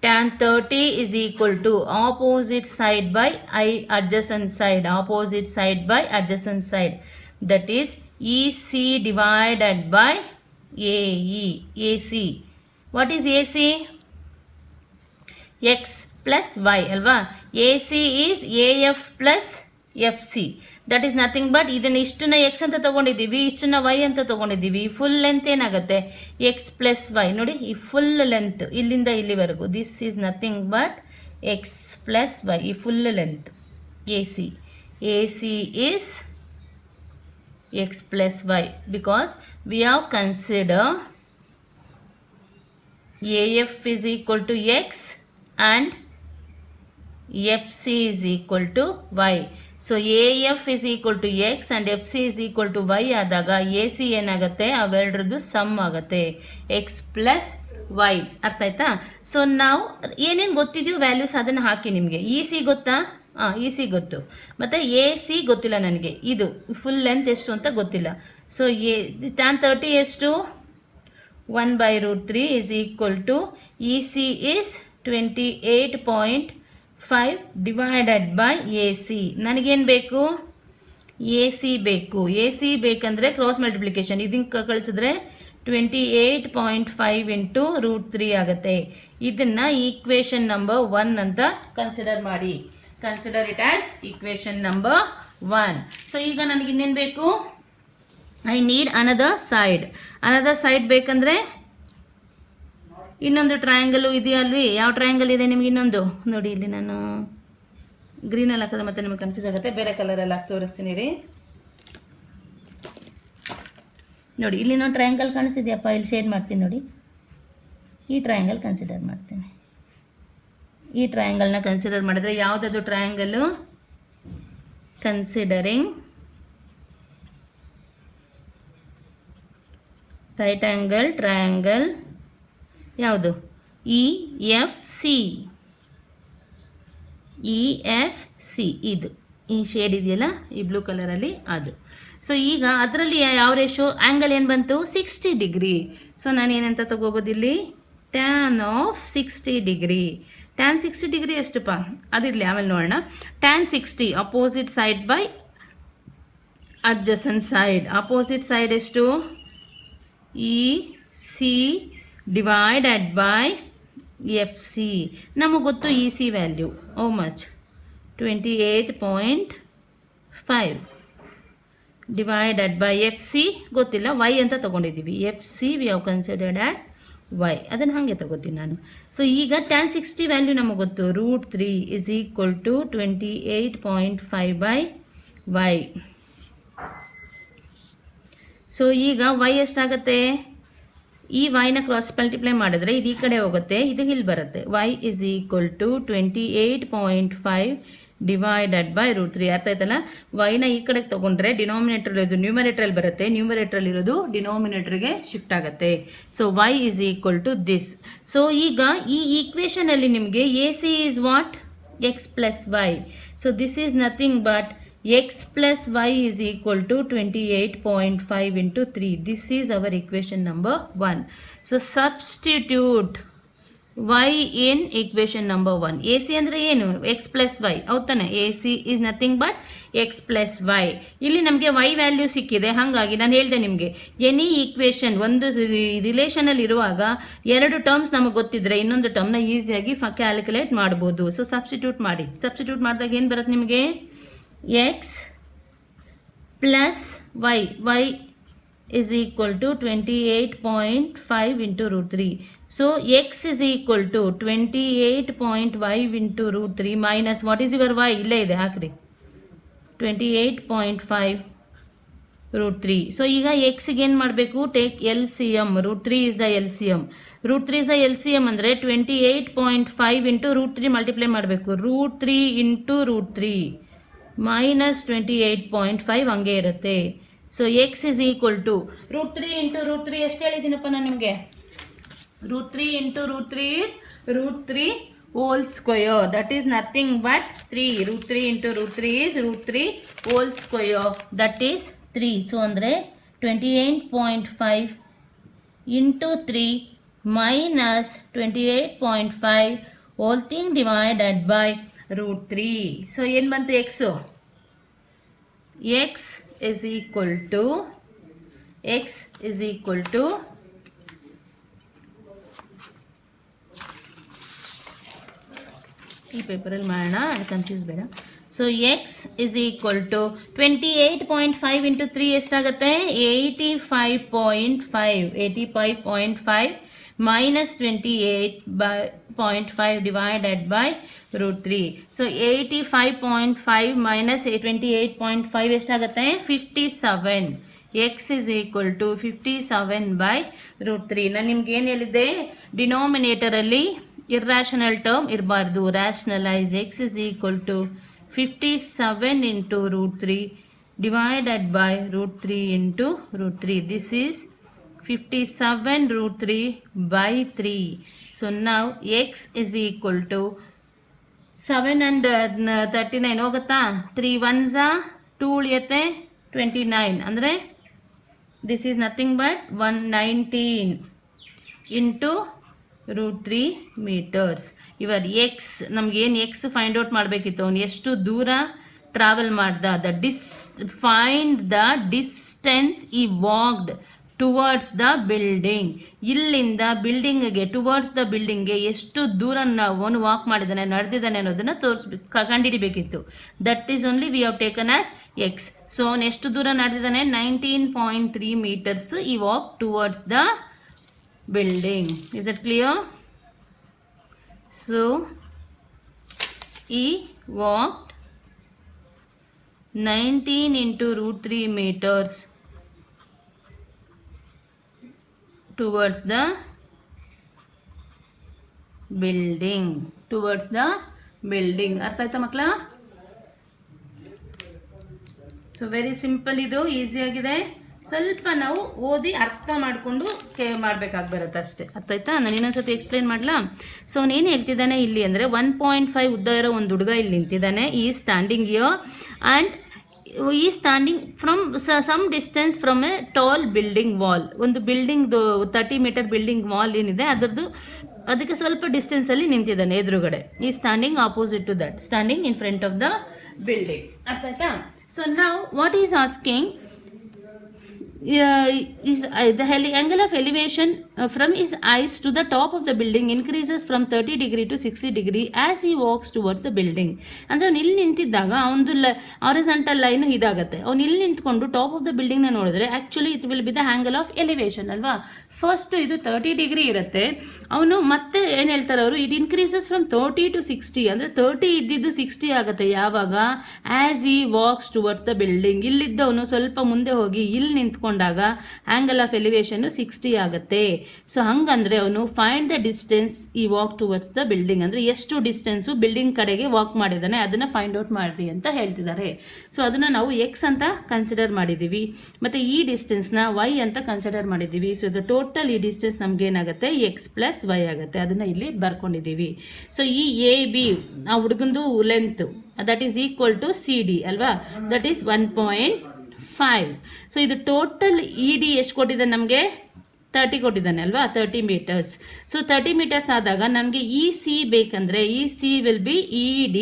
Speaker 1: tan 30 is equal to opposite side by adjacent side. Opposite side by adjacent side. That is EC divided by AE. AC. What is AC? X plus Y. Alva? AC is AF plus FC. That is nothing but ಇದನ್ನು ಇಷ್ಟನ್ನ X ಅಂತ ತೊಗೊಂಡಿದ್ದೀವಿ, ಇಷ್ಟನ್ನ y ಅಂತ ತೊಗೊಂಡಿದ್ದೀವಿ. Full length ಏನಾಗುತ್ತೆ? X plus y. ನೋಡಿ, ಈ full length ಇಲ್ಲಿಂದ ಇಲ್ಲಿವರೆಗೂ this is nothing but x plus y. ಈ full length A C is x plus y because we have consider A F is equal to x and F C is equal to y. So AF is equal to x and FC is equal to y ಆದಾಗ AC ಏನಾಗುತ್ತೆ? ಅವೆರಡರದ್ದು some ಆಗುತ್ತೆ, x plus Y. ಅರ್ಥ ಆಯ್ತಾ? So ನಾವು ಏನೇನು ಗೊತ್ತಿದೆಯೋ values ಅದನ್ನು ಹಾಕಿ. ನಿಮಗೆ EC ಗೊತ್ತಾ? EC ಗೊತ್ತು, ಮತ್ತು AC ಗೊತ್ತಿಲ್ಲ ನನಗೆ. ಇದು ಫುಲ್ ಲೆಂತ್ ಎಷ್ಟು ಅಂತ ಗೊತ್ತಿಲ್ಲ. ಸೊ tan 30 ಎಷ್ಟು? 1/√3 is equal to EC is 28.5 divided by AC. ನನಗೇನು ಬೇಕು? AC ಬೇಕು. AC ಬೇಕಂದರೆ ಕ್ರಾಸ್ ಮಲ್ಟಿಪ್ಲಿಕೇಶನ್ ಇದನ್ನು ಕಳಿಸಿದ್ರೆ 28.5 ಇಂಟು √3 ಆಗುತ್ತೆ. ಇದನ್ನು ಈಕ್ವೇಷನ್ ನಂಬರ್ 1 ಅಂತ ಕನ್ಸಿಡರ್ ಮಾಡಿ. Consider it as equation number 1. So ಈಗ ನನಗೆ ಇನ್ನೇನು ಬೇಕು? ಐ ನೀಡ್ ಅನದರ್ ಸೈಡ್ ಬೇಕಂದರೆ ಇನ್ನೊಂದು ಟ್ರಯಾಂಗಲು ಇದೆಯಲ್ವಿ? ಯಾವ ಟ್ರಯಾಂಗಲ್ ಇದೆ ನಿಮ್ಗೆ? ಇನ್ನೊಂದು ನೋಡಿ, ಇಲ್ಲಿ ನಾನು ಗ್ರೀನಲ್ಲಿ ಹಾಕಿದ್ರೆ ಮತ್ತೆ ನಿಮಗೆ ಕನ್ಫ್ಯೂಸ್ ಆಗುತ್ತೆ, ಬೇರೆ ಕಲರಲ್ಲಿ ಹಾಕಿ ತೋರಿಸ್ತೀನಿ ರೀ. ನೋಡಿ, ಇಲ್ಲಿ ನಾನು ಟ್ರಯಾಂಗಲ್ ಕಾಣಿಸ್ತಿದೆಯಪ್ಪ, ಇಲ್ಲಿ ಶೇಡ್ ಮಾಡ್ತೀನಿ ನೋಡಿ. ಈ ಟ್ರಯಾಂಗಲ್ ಕನ್ಸಿಡರ್ ಮಾಡ್ತೀನಿ. ಈ ಟ್ರಯಾಂಗಲ್ನ ಕನ್ಸಿಡರ್ ಮಾಡಿದ್ರೆ ಯಾವುದಾದ್ರು triangle considering right angle triangle ಯಾವುದು? EFC. ಇದು ಈ ಶೇಡ್ ಇದೆಯಲ್ಲ ಈ ಬ್ಲೂ ಕಲರಲ್ಲಿ ಅದು. ಸೊ ಈಗ ಅದರಲ್ಲಿ ಯಾವ ರೇಷೋ ಆ್ಯಂಗಲ್ ಏನು ಬಂತು? 60 ಡಿಗ್ರಿ. ಸೊ ನಾನು ಏನಂತ ತಗೋಬೋದು ಇಲ್ಲಿ? Tan of 60 degree. Tan 60 degree ಎಷ್ಟುಪ್ಪ? ಅದಿರಲಿ, ಆಮೇಲೆ ನೋಡೋಣ. Tan 60 opposite side by adjacent side. Opposite side ಎಷ್ಟು? EC divided by FC. ನಮಗೆ ಗೊತ್ತು EC value how much? 28.5 divided by FC ಗೊತ್ತಿಲ್ಲ, y ಅಂತ ತಗೊಂಡಿದ್ದೀವಿ. FC we have considered as y. ಅದನ್ನು ಹಾಗೆ ತಗೋತೀನಿ ನಾನು. ಸೊ ಈಗ tan 60 ವ್ಯಾಲ್ಯೂ ನಮಗೆ ಗೊತ್ತು, √3 is equal to 28.5 by y. So ಈಗ y ಎಷ್ಟಾಗುತ್ತೆ? ಈ ವೈನ ಕ್ರಾಸ್ ಮಲ್ಟಿಪ್ಲೈ ಮಾಡಿದ್ರೆ ಇದು ಈ ಕಡೆ ಹೋಗುತ್ತೆ, ಇದು ಇಲ್ಲಿ ಬರುತ್ತೆ. y is equal to 28.5 divided by √3. ಅರ್ಥ ಆಯ್ತಲ್ಲ? ವೈನ ಈ ಕಡೆಗೆ ತೊಗೊಂಡ್ರೆ ಡಿನಾಮಿನೇಟರ್ ಇದು ನ್ಯೂಮರೇಟ್ರಲ್ಲಿ ಬರುತ್ತೆ, ನ್ಯೂಮರೇಟ್ರಲ್ಲಿ ಇರೋದು ಡಿನಾಮಿನೇಟರ್ಗೆ ಶಿಫ್ಟ್ ಆಗುತ್ತೆ. So y is equal to this. So ಈಗ ಈ ಈಕ್ವೇಷನಲ್ಲಿ ನಿಮಗೆ AC is what? x plus y. So this is nothing but x plus y is equal to 28.5 into 3. This is our equation number 1. So substitute y in equation number 1. AC ಅಂದರೆ ಏನು? x plus y. ಹೌದಾನೆ? AC is nothing but x plus y. ಇಲ್ಲಿ ನಮಗೆ y value ಸಿಕ್ಕಿದೆ. ಹಾಗಾಗಿ ನಾನು ಹೇಳಿದೆ ನಿಮಗೆ, any equation ಒಂದು ರಿಲೇಷನಲ್ಲಿ ಇರುವಾಗ ಎರಡು ಟರ್ಮ್ಸ್ ನಮಗೆ ಗೊತ್ತಿದ್ರೆ ಇನ್ನೊಂದು ಟರ್ಮ್ನ ಈಸಿಯಾಗಿ ಕ್ಯಾಲ್ಕುಲೇಟ್ ಮಾಡ್ಬೋದು. ಸೊ ಸಬ್ಸ್ಟಿಟ್ಯೂಟ್ ಮಾಡಿ. ಸಬ್ಸ್ಟಿಟ್ಯೂಟ್ ಮಾಡಿದಾಗ ಏನು ಬರುತ್ತೆ ನಿಮಗೆ? x plus y. y is equal to 28.5 into √3. So x is equal to 28.5 into √3 minus what is your y? ಇಲ್ಲೇ ಇದೆ, ಹಾಕ್ರಿ. 28.5 √3. ಸೊ ಈಗ ಎಕ್ಸ್ಗೆ ಏನು ಮಾಡಬೇಕು, take LCM. √3 is the LCM. √3 is the LCM ಅಂದರೆ 28.5 ಇಂಟು √3 ಮಲ್ಟಿಪ್ಲೈ ಮಾಡಬೇಕು. √3 ಇಂಟು √3 ಮೈನಸ್ 28.5 ಹಂಗೆ ಇರುತ್ತೆ. So x is equal to √3 into √3 ಎಷ್ಟು ಹೇಳಿದ್ದೀನಪ್ಪ ನಾನು ನಿಮಗೆ, √3 into √3 is √3 whole square, that is nothing but 3. √3 into √3 is √3 whole square, that is 3. So andre 28.5 into 3 minus 28.5 whole thing divided by √3. So ಏನು ಬಂತು x? x is equal to ಈ ಪೇಪರಲ್ಲಿ ಮಾಡೋಣ, confuse ಬೇಡ. So x is equal to 28.5 into 3 ಎಷ್ಟಾಗುತ್ತೆ, 85.5 minus 28.5 divided by √3. So 85.5 minus 28.5 ಎಷ್ಟಾಗುತ್ತೆ, 57. X is equal to 57 by √3. ನಾನು ನಿಮ್ಗೆ ಏನು ಹೇಳಿದ್ದೆ, ಡಿನಾಮಿನೇಟರಲ್ಲಿ irrational term ಇರಬಾರ್ದು, rationalize. x is equal to 57 into √3 divided by √3 into √3. This is 57 √3 by 3. So now x is equal to 7 and 39 ಹೋಗುತ್ತಾ, 3 1s 2 ಉಳಿಯುತ್ತೆ 29 ಅಂದರೆ this is nothing but 119 into √3 meters. ಇವಾಗ X ನಮ್ಗೇನು ಎಕ್ಸ್ ಫೈಂಡ್ ಔಟ್ ಮಾಡಬೇಕಿತ್ತು, ಅವನು ಎಷ್ಟು ದೂರ ಟ್ರಾವೆಲ್ ಮಾಡ್ದ, ಫೈಂಡ್ ದ ಡಿಸ್ಟೆನ್ಸ್ ಈ ವಾಕ್ಡ್ ಟುವರ್ಡ್ಸ್ ದ ಬಿಲ್ಡಿಂಗ್. ಇಲ್ಲಿಂದ ಬಿಲ್ಡಿಂಗ್ಗೆ ಟುವರ್ಡ್ಸ್ ದ ಬಿಲ್ಡಿಂಗ್ಗೆ ಎಷ್ಟು ದೂರ ಅವನು ವಾಕ್ ಮಾಡಿದ್ದಾನೆ, ನಡೆದಿದ್ದಾನೆ ಅನ್ನೋದನ್ನು ಕಂಡುಹಿಡಿಬೇಕಿತ್ತು. That is only we have taken as x. So ಅವನು ಎಷ್ಟು ದೂರ ನಡೆದಿದ್ದಾನೆ, 19.3 meters he walk towards the building. Is it clear? So he walked 19 into √3 meters towards the building. ಅರ್ಥ ಆಯ್ತಾ ಮಕ್ಕಳ? ಸೊ ವೆರಿ ಸಿಂಪಲ್, ಇದು ಈಸಿ ಆಗಿದೆ. ಸ್ವಲ್ಪ ನಾವು ಓದಿ ಅರ್ಥ ಮಾಡಿಕೊಂಡು ಮಾಡಬೇಕಾಗಿ ಬರುತ್ತೆ ಅಷ್ಟೇ. ಅರ್ಥ ಆಯ್ತಾ? ನಾನು ಇನ್ನೊಂದ್ಸತಿ ಎಕ್ಸ್ಪ್ಲೇನ್ ಮಾಡಲಾ? ಸೊ ಅವನೇನು ಹೇಳ್ತಿದ್ದಾನೆ ಇಲ್ಲಿ ಅಂದರೆ 1.5 ಉದ್ದ ಇರೋ ಒಂದು ಹುಡುಗ ಇಲ್ಲಿ ನಿಂತಿದ್ದಾನೆ. He standing here and he standing from some distance from a tall building wall. ಒಂದು ಬಿಲ್ಡಿಂಗ್ದು 30 meter ಬಿಲ್ಡಿಂಗ್ ವಾಲ್ ಏನಿದೆ ಅದಕ್ಕೆ ಸ್ವಲ್ಪ ಡಿಸ್ಟೆನ್ಸಲ್ಲಿ ನಿಂತಿದ್ದಾನೆ ಎದುರುಗಡೆ. He standing opposite to that, standing in front of the building. ಅರ್ಥ ಆಯ್ತಾ? ಸೊ ನಾವು what is asking is the angle of elevation from his eyes to the top of the building increases from 30 degree to 60 degree as he walks towards the building. ಅಂದರೆ ಅವ್ನು ಇಲ್ಲಿ ನಿಂತಿದ್ದಾಗ ಅವನದು horizontal line ಇದಾಗುತ್ತೆ. ಅವ್ನು ಇಲ್ಲಿ ನಿಂತ್ಕೊಂಡು top of the ಬಿಲ್ಡಿಂಗ್ನ ನೋಡಿದ್ರೆ actually it will B the angle of elevation ಅಲ್ವಾ. ಫಸ್ಟ್ ಇದು 30 degree ಇರುತ್ತೆ. ಅವನು ಮತ್ತೆ ಏನು ಹೇಳ್ತಾರೆ ಅವರು, ಇಟ್ ಇನ್ಕ್ರೀಸಸ್ ಫ್ರಮ್ 30 to 60 ಅಂದರೆ 30 ಇದ್ದಿದ್ದು 60 ಆಗುತ್ತೆ ಯಾವಾಗ, ಆ್ಯಸ್ ಈ ವಾಕ್ಸ್ ಟುವರ್ಡ್ಸ್ ದ ಬಿಲ್ಡಿಂಗ್. ಇಲ್ಲಿದ್ದವನು ಸ್ವಲ್ಪ ಮುಂದೆ ಹೋಗಿ ಇಲ್ಲಿ ನಿಂತ್ಕೊಂಡಾಗ ಆಂಗಲ್ ಆಫ್ ಎಲಿವೇಶನ್ 60 ಆಗುತ್ತೆ. ಸೊ ಹಂಗಂದ್ರೆ ಅವನು find the distance he walk towards the building ಅಂದರೆ ಎಷ್ಟು ಡಿಸ್ಟೆನ್ಸು ಬಿಲ್ಡಿಂಗ್ ಕಡೆಗೆ ವಾಕ್ ಮಾಡಿದ್ದಾನೆ ಅದನ್ನು ಫೈಂಡ್ ಔಟ್ ಮಾಡ್ರಿ ಅಂತ ಹೇಳ್ತಿದ್ದಾರೆ. ಸೊ ಅದನ್ನು ನಾವು ಎಕ್ಸ್ ಅಂತ ಕನ್ಸಿಡರ್ ಮಾಡಿದ್ದೀವಿ, ಮತ್ತು ಈ ಡಿಸ್ಟೆನ್ಸ್ನ ವೈ ಅಂತ ಕನ್ಸಿಡರ್ ಮಾಡಿದ್ದೀವಿ. ಸೊ ಇದು ಟೋಟಲ್ ಈ ಡಿಸ್ಟೆನ್ಸ್ ನಮ್ಗೆ ಏನಾಗುತ್ತೆ, ಎಕ್ಸ್ ಪ್ಲಸ್ ವೈ ಆಗುತ್ತೆ. ಅದನ್ನು ಇಲ್ಲಿ ಬರ್ಕೊಂಡಿದ್ದೀವಿ. ಸೊ ಈ ಎ ಬಿ ಆ ಹುಡುಗಂದು length that is equal to CD ಅಲ್ವಾ, ದಟ್ ಈಸ್ 1.5. ಸೊ ಇದು ಟೋಟಲ್ ED ಎಷ್ಟು ಕೊಟ್ಟಿದ್ದಾನೆ ನಮಗೆ, 30 ಕೊಟ್ಟಿದ್ದಾನೆ ಅಲ್ವಾ, 30 meters. ಸೊ 30 meters ಆದಾಗ ನನಗೆ EC ಬೇಕಂದ್ರೆ EC will be ED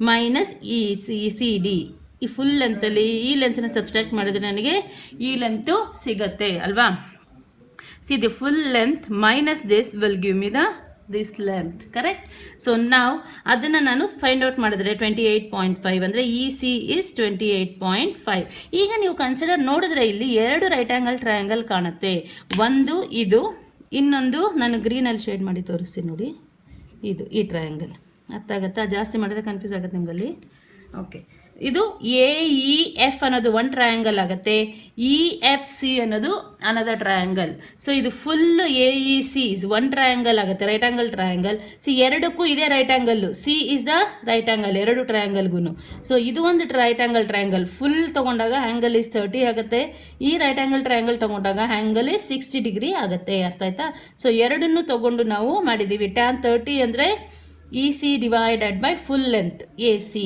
Speaker 1: minus CD. ಈ ಫುಲ್ ಲೆಂತಲ್ಲಿ ಈ ಲೆಂತ್ನ ಸಬ್ಸ್ಟ್ರಾಕ್ಟ್ ಮಾಡಿದ್ರೆ ನನಗೆ ಈ ಲೆಂತು ಸಿಗತ್ತೆ ಅಲ್ವಾ. See the full length minus this will give me this length, correct? So now ಅದನ್ನು ನಾನು ಫೈಂಡ್ ಔಟ್ ಮಾಡಿದ್ರೆ 28.5 ಅಂದರೆ EC is 28.5. ಈಗ ನೀವು ಕನ್ಸಿಡರ್ ನೋಡಿದ್ರೆ ಇಲ್ಲಿ 2 ರೈಟ್ ಆಂಗಲ್ ಟ್ರಯಾಂಗಲ್ ಕಾಣುತ್ತೆ. ಒಂದು ಇದು, ಇನ್ನೊಂದು ನಾನು ಗ್ರೀನಲ್ಲಿ ಶೇಡ್ ಮಾಡಿ ತೋರಿಸ್ತೀನಿ ನೋಡಿ, ಇದು ಈ ಟ್ರಯಾಂಗಲ್. ಅರ್ಥ ಆಗುತ್ತಾ? ಜಾಸ್ತಿ ಮಾಡಿದ್ರೆ ಕನ್ಫ್ಯೂಸ್ ಆಗುತ್ತೆ ನಿಮಗಲ್ಲಿ. ಓಕೆ, ಇದು ಎ ಇ ಎಫ್ ಅನ್ನೋದು ಒನ್ ಟ್ರಯಾಂಗಲ್ ಆಗುತ್ತೆ, ಇ ಎಫ್ ಸಿ ಅನ್ನೋದು ಅನದರ್ ಟ್ರಯಾಂಗಲ್. ಸೊ ಇದು full A E C is one triangle ಆಗುತ್ತೆ, ರೈಟ್ ಆಂಗಲ್ ಟ್ರಯಾಂಗಲ್. ಸಿ ಎರಡಕ್ಕೂ ಇದೇ right angle, C is the right angle ಎರಡು ಟ್ರಯಾಂಗಲ್ಗೂ. ಸೊ ಇದು ಒಂದು ರೈಟ್ ಆಂಗಲ್ ಟ್ರಯಾಂಗಲ್ ಫುಲ್ ತಗೊಂಡಾಗ ಆಂಗಲ್ ಇಸ್ 30 ಆಗುತ್ತೆ. ಈ ರೈಟ್ ಆಂಗಲ್ ಟ್ರಯಾಂಗಲ್ ತಗೊಂಡಾಗ ಆಂಗಲ್ ಇಸ್ 60 ಡಿಗ್ರಿ ಆಗುತ್ತೆ. ಅರ್ಥ ಆಯ್ತಾ? ಸೊ ಎರಡನ್ನು ತಗೊಂಡು ನಾವು ಮಾಡಿದ್ದೀವಿ. tan 30 ಅಂದರೆ E C divided by full length A C.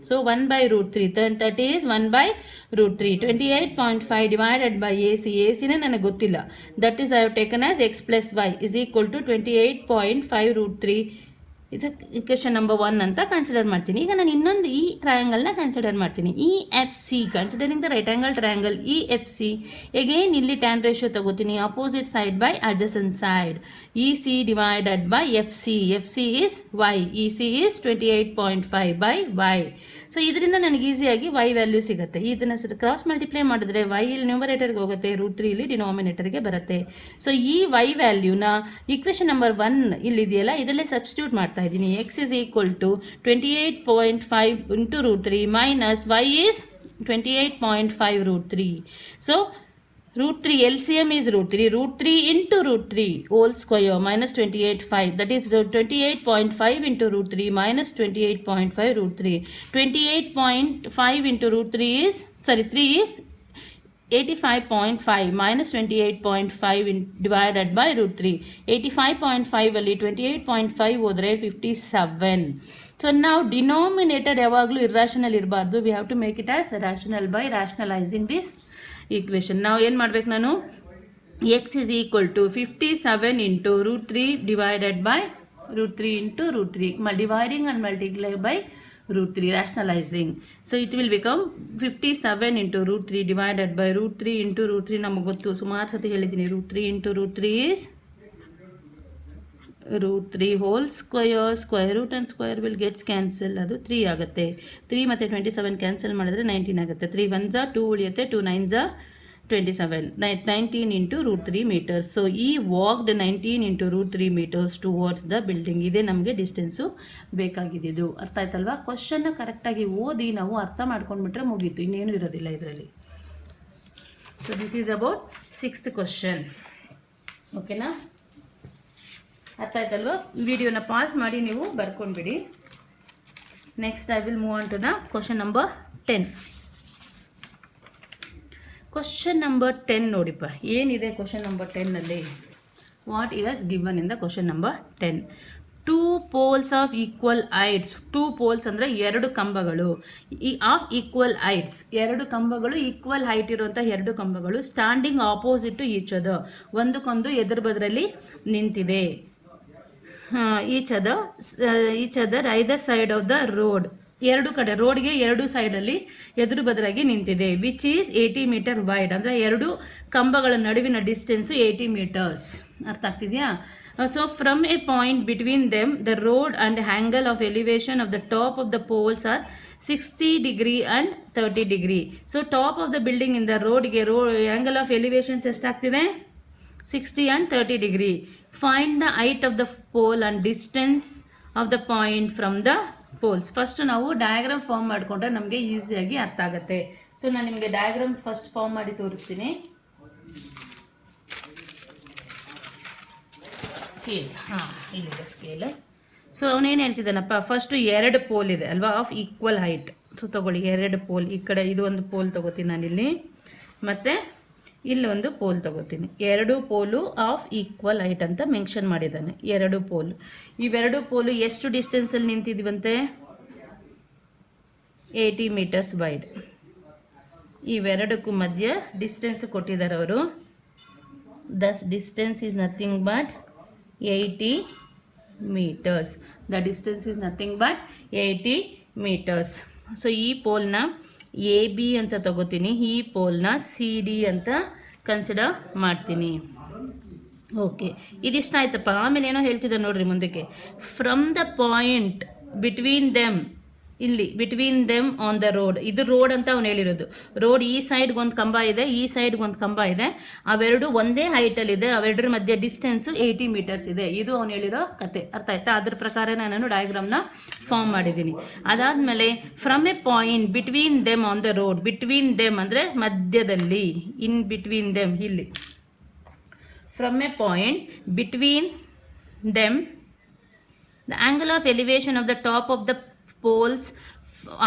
Speaker 1: So 1 by root 3, 30 is 1 by root 3. 28.5 divided by AC. AC ne ನನಗೆ ಗೊತ್ತಿಲ್ಲ. That is I have taken as x plus y is equal to 28.5 root 3. It's equation number 1 ಅಂತ consider ಮಾಡ್ತೀನಿ. ಈಗ ನಾನು ಇನ್ನೊಂದು ಈ ಟ್ರಯಾಂಗಲ್ನ consider ಮಾಡ್ತೀನಿ. E F C, considering the right angle triangle E F C. Again ಇಲ್ಲಿ ಟ್ಯಾನ್ ರೇಷಿಯೋ ತಗೋತೀನಿ, opposite side by adjacent side. E C divided by F C. F C is y, E C is 28.5 by y. So ಇದರಿಂದ ನನಗೆ ಈಸಿಯಾಗಿ Y value ಸಿಗುತ್ತೆ. ಇದನ್ನ cross multiply ಮಾಡಿದ್ರೆ Y ಇಲ್ಲಿ ನ್ಯೂಮರೇಟರ್ಗೆ ಹೋಗುತ್ತೆ, ರೂಟ್ 3 ಇಲ್ಲಿ ಡಿನಾಮಿನೇಟರ್ಗೆ ಬರುತ್ತೆ. ಸೊ ಈ ವೈ ವ್ಯಾಲ್ಯೂನ ಇಕ್ವೇಷನ್ ನಂಬರ್ 1 ಇಲ್ಲಿದೆಯಲ್ಲ ಇದರಲ್ಲೇ ಸಬ್ಸ್ಟಿಟ್ಯೂಟ್ ಮಾಡ್ತಾ ಇದ್ದೀನಿ. X is equal to 28.5 into root 3 minus y is 28.5 root 3. So root 3 LCM is root 3. Root 3 into root 3 whole square minus 28.5. That is 28.5 into root 3 minus 28.5 root 3. 28.5 into root 3 is, sorry, 3 is 85.5 minus 28.5 divided by root 3. 85.5 ಅಲ್ಲಿ 28.5 ಹೋದರೆ 57. So now denominator ಯಾವಾಗಲೂ irrational ಇರಬಾರ್ದು. We have to make it as rational by rationalizing this equation. ನಾವು ಏನು ಮಾಡಬೇಕು, ನಾನು x is equal to 57 into root 3 divided by root 3 into root 3. Dividing and multiply by root 3, rationalizing. So it will become 57 into root 3 divided by root 3 into root 3. ನಮಗೆ ಗೊತ್ತು, ಸುಮಾರು ಸತಿ ಹೇಳಿದ್ದೀನಿ. root 3 into root 3 is root 3 whole square. Square root and square will gets cancel, ಅದು 3 ಆಗುತ್ತೆ. 3 ಮತ್ತು 27 cancel ಮಾಡಿದ್ರೆ 19 ಆಗುತ್ತೆ. 3 1s 2 ಉಳಿಯುತ್ತೆ, 2 9s 27. 19 into root 3 meters. So ಈ walked 19 into root 3 meters towards the building. ಇದೇ ನಮಗೆ ಡಿಸ್ಟೆನ್ಸು ಬೇಕಾಗಿದ್ದು. ಅರ್ಥ ಆಯ್ತಲ್ವಾ? ಕ್ವಶನ್ನ ಕರೆಕ್ಟಾಗಿ ಓದಿ ನಾವು ಅರ್ಥ ಮಾಡ್ಕೊಂಡ್ಬಿಟ್ರೆ ಮುಗೀತು, ಇನ್ನೇನು ಇರೋದಿಲ್ಲ ಇದರಲ್ಲಿ. So this is about 6th question. ಓಕೆನಾ? ಅರ್ಥ ಆಯ್ತಲ್ವಾ? ವಿಡಿಯೋನ ಪಾಸ್ ಮಾಡಿ ನೀವು ಬರ್ಕೊಂಡ್ಬಿಡಿ. Next I will move on to the question number 10. Question number 10 ನೋಡಿಪ್ಪ, ಏನಿದೆ ಕ್ವಶನ್ ನಂಬರ್ 10ನಲ್ಲಿ? What is given in the question number 10? 2 poles of equal heights. 2 poles ಅಂದರೆ 2 ಕಂಬಗಳು ಆಫ್ ಈಕ್ವಲ್ ಹೈಟ್ಸ್. 2 ಕಂಬಗಳು ಈಕ್ವಲ್ ಹೈಟ್ ಇರುವಂಥ 2 ಕಂಬಗಳು standing opposite to each other, ಒಂದಕ್ಕೊಂದು ಎದುರು ಬದರಲ್ಲಿ ನಿಂತಿದೆ. Each other either side of the road. 2 ಕಡೆ ರೋಡ್ಗೆ 2 ಸೈಡಲ್ಲಿ ಎದುರು ಬದಲಾಗಿ ನಿಂತಿದೆ. Which is 80 meter wide. ಅಂದರೆ 2 ಕಂಬಗಳ ನಡುವಿನ ಡಿಸ್ಟೆನ್ಸು 80 ಮೀಟರ್ಸ್. ಅರ್ಥ ಆಗ್ತಿದೆಯಾ? So from a point between them the road and angle of elevation of the top of the poles are 60 degree and 30 degree. So top of the building ಇಂದ ರೋಡ್ಗೆ angle of elevations ಎಷ್ಟಾಗ್ತಿದೆ? 60 and 30 degree. Find the height of the pole and distance of the point from the poles. First ನಾವು diagram form ಮಾಡಿಕೊಂಡ್ರೆ ನಮಗೆ ಈಸಿಯಾಗಿ ಅರ್ಥ ಆಗುತ್ತೆ. So ನಾನು ನಿಮಗೆ ಡಯಾಗ್ರಾಮ್ ಫಸ್ಟ್ ಫಾರ್ಮ್ ಮಾಡಿ ತೋರಿಸ್ತೀನಿ. ಸ್ಕೇಲ್, ಇಲ್ಲಿದೆ ಸ್ಕೇಲ್. ಸೊ ಅವನೇನು ಹೇಳ್ತಿದ್ದಾನಪ್ಪ, ಫಸ್ಟು 2 ಪೋಲ್ ಇದೆ ಅಲ್ವಾ, ಆಫ್ ಈಕ್ವಲ್ ಹೈಟ್. ಸೊ ತಗೊಳ್ಳಿ 2 ಪೋಲ್. ಈ ಕಡೆ ಇದು ಒಂದು ಪೋಲ್ ತಗೋತೀನಿ ನಾನಿಲ್ಲಿ, ಮತ್ತು ಇಲ್ಲೊಂದು ಪೋಲ್ ತಗೋತೀನಿ. 2 ಪೋಲು ಆಫ್ ಈಕ್ವಲ್ ಹೈಟ್ ಅಂತ ಮೆನ್ಷನ್ ಮಾಡಿದ್ದಾನೆ. 2 ಪೋಲ್. ಇವೆರಡು ಪೋಲು ಎಷ್ಟು ಡಿಸ್ಟೆನ್ಸಲ್ಲಿ ನಿಂತಿದ್ವಂತೆ? 80 ಮೀಟರ್ಸ್ ವೈಡ್. ಇವೆರಡಕ್ಕೂ ಮಧ್ಯ ಡಿಸ್ಟೆನ್ಸ್ ಕೊಟ್ಟಿದ್ದಾರೆ ಅವರು. Thus distance is nothing but 80 meters. The distance is nothing but 80 meters. So ಈ ಪೋಲ್ನ ಎ ಬಿ ಅಂತ ತಗೋತೀನಿ, ಈ ಪೋಲ್ನ ಸಿ ಡಿ ಅಂತ ಕನ್ಸಿಡರ್ ಮಾಡ್ತೀನಿ. ಓಕೆ, ಇದಿಷ್ಟ ಆಯ್ತಪ್ಪ. ಆಮೇಲೆ ಏನೋ ಹೇಳ್ತಿದ್ದೆ ನೋಡ್ರಿ ಮುಂದಕ್ಕೆ. From the point between them ಇಲ್ಲಿ between them on the road, ಇದು ರೋಡ್ ಅಂತ ಅವ್ನು ಹೇಳಿರೋದು. ರೋಡ್ ಈ ಸೈಡ್ಗೆ ಒಂದು ಕಂಬ ಇದೆ, ಈ ಸೈಡ್ಗೆ ಒಂದು ಕಂಬ ಇದೆ, ಅವೆರಡು ಒಂದೇ ಹೈಟಲ್ಲಿದೆ, ಅವೆರಡರ ಮಧ್ಯೆ ಡಿಸ್ಟೆನ್ಸು 80 ಮೀಟರ್ಸ್ ಇದೆ. ಇದು ಅವ್ನು ಹೇಳಿರೋ ಕತೆ, ಅರ್ಥ ಆಯ್ತಾ? ಅದ್ರ ಪ್ರಕಾರ ನಾನು ಡಯಾಗ್ರಾಮ್ನ ಫಾರ್ಮ್ ಮಾಡಿದ್ದೀನಿ. ಅದಾದಮೇಲೆ from a point between them on the road, between them ಅಂದರೆ ಮಧ್ಯದಲ್ಲಿ, ಇನ್ ಬಿಟ್ವೀನ್ ದೆಮ್, ಇಲ್ಲಿ from a point between them the angle of elevation of the top of the poles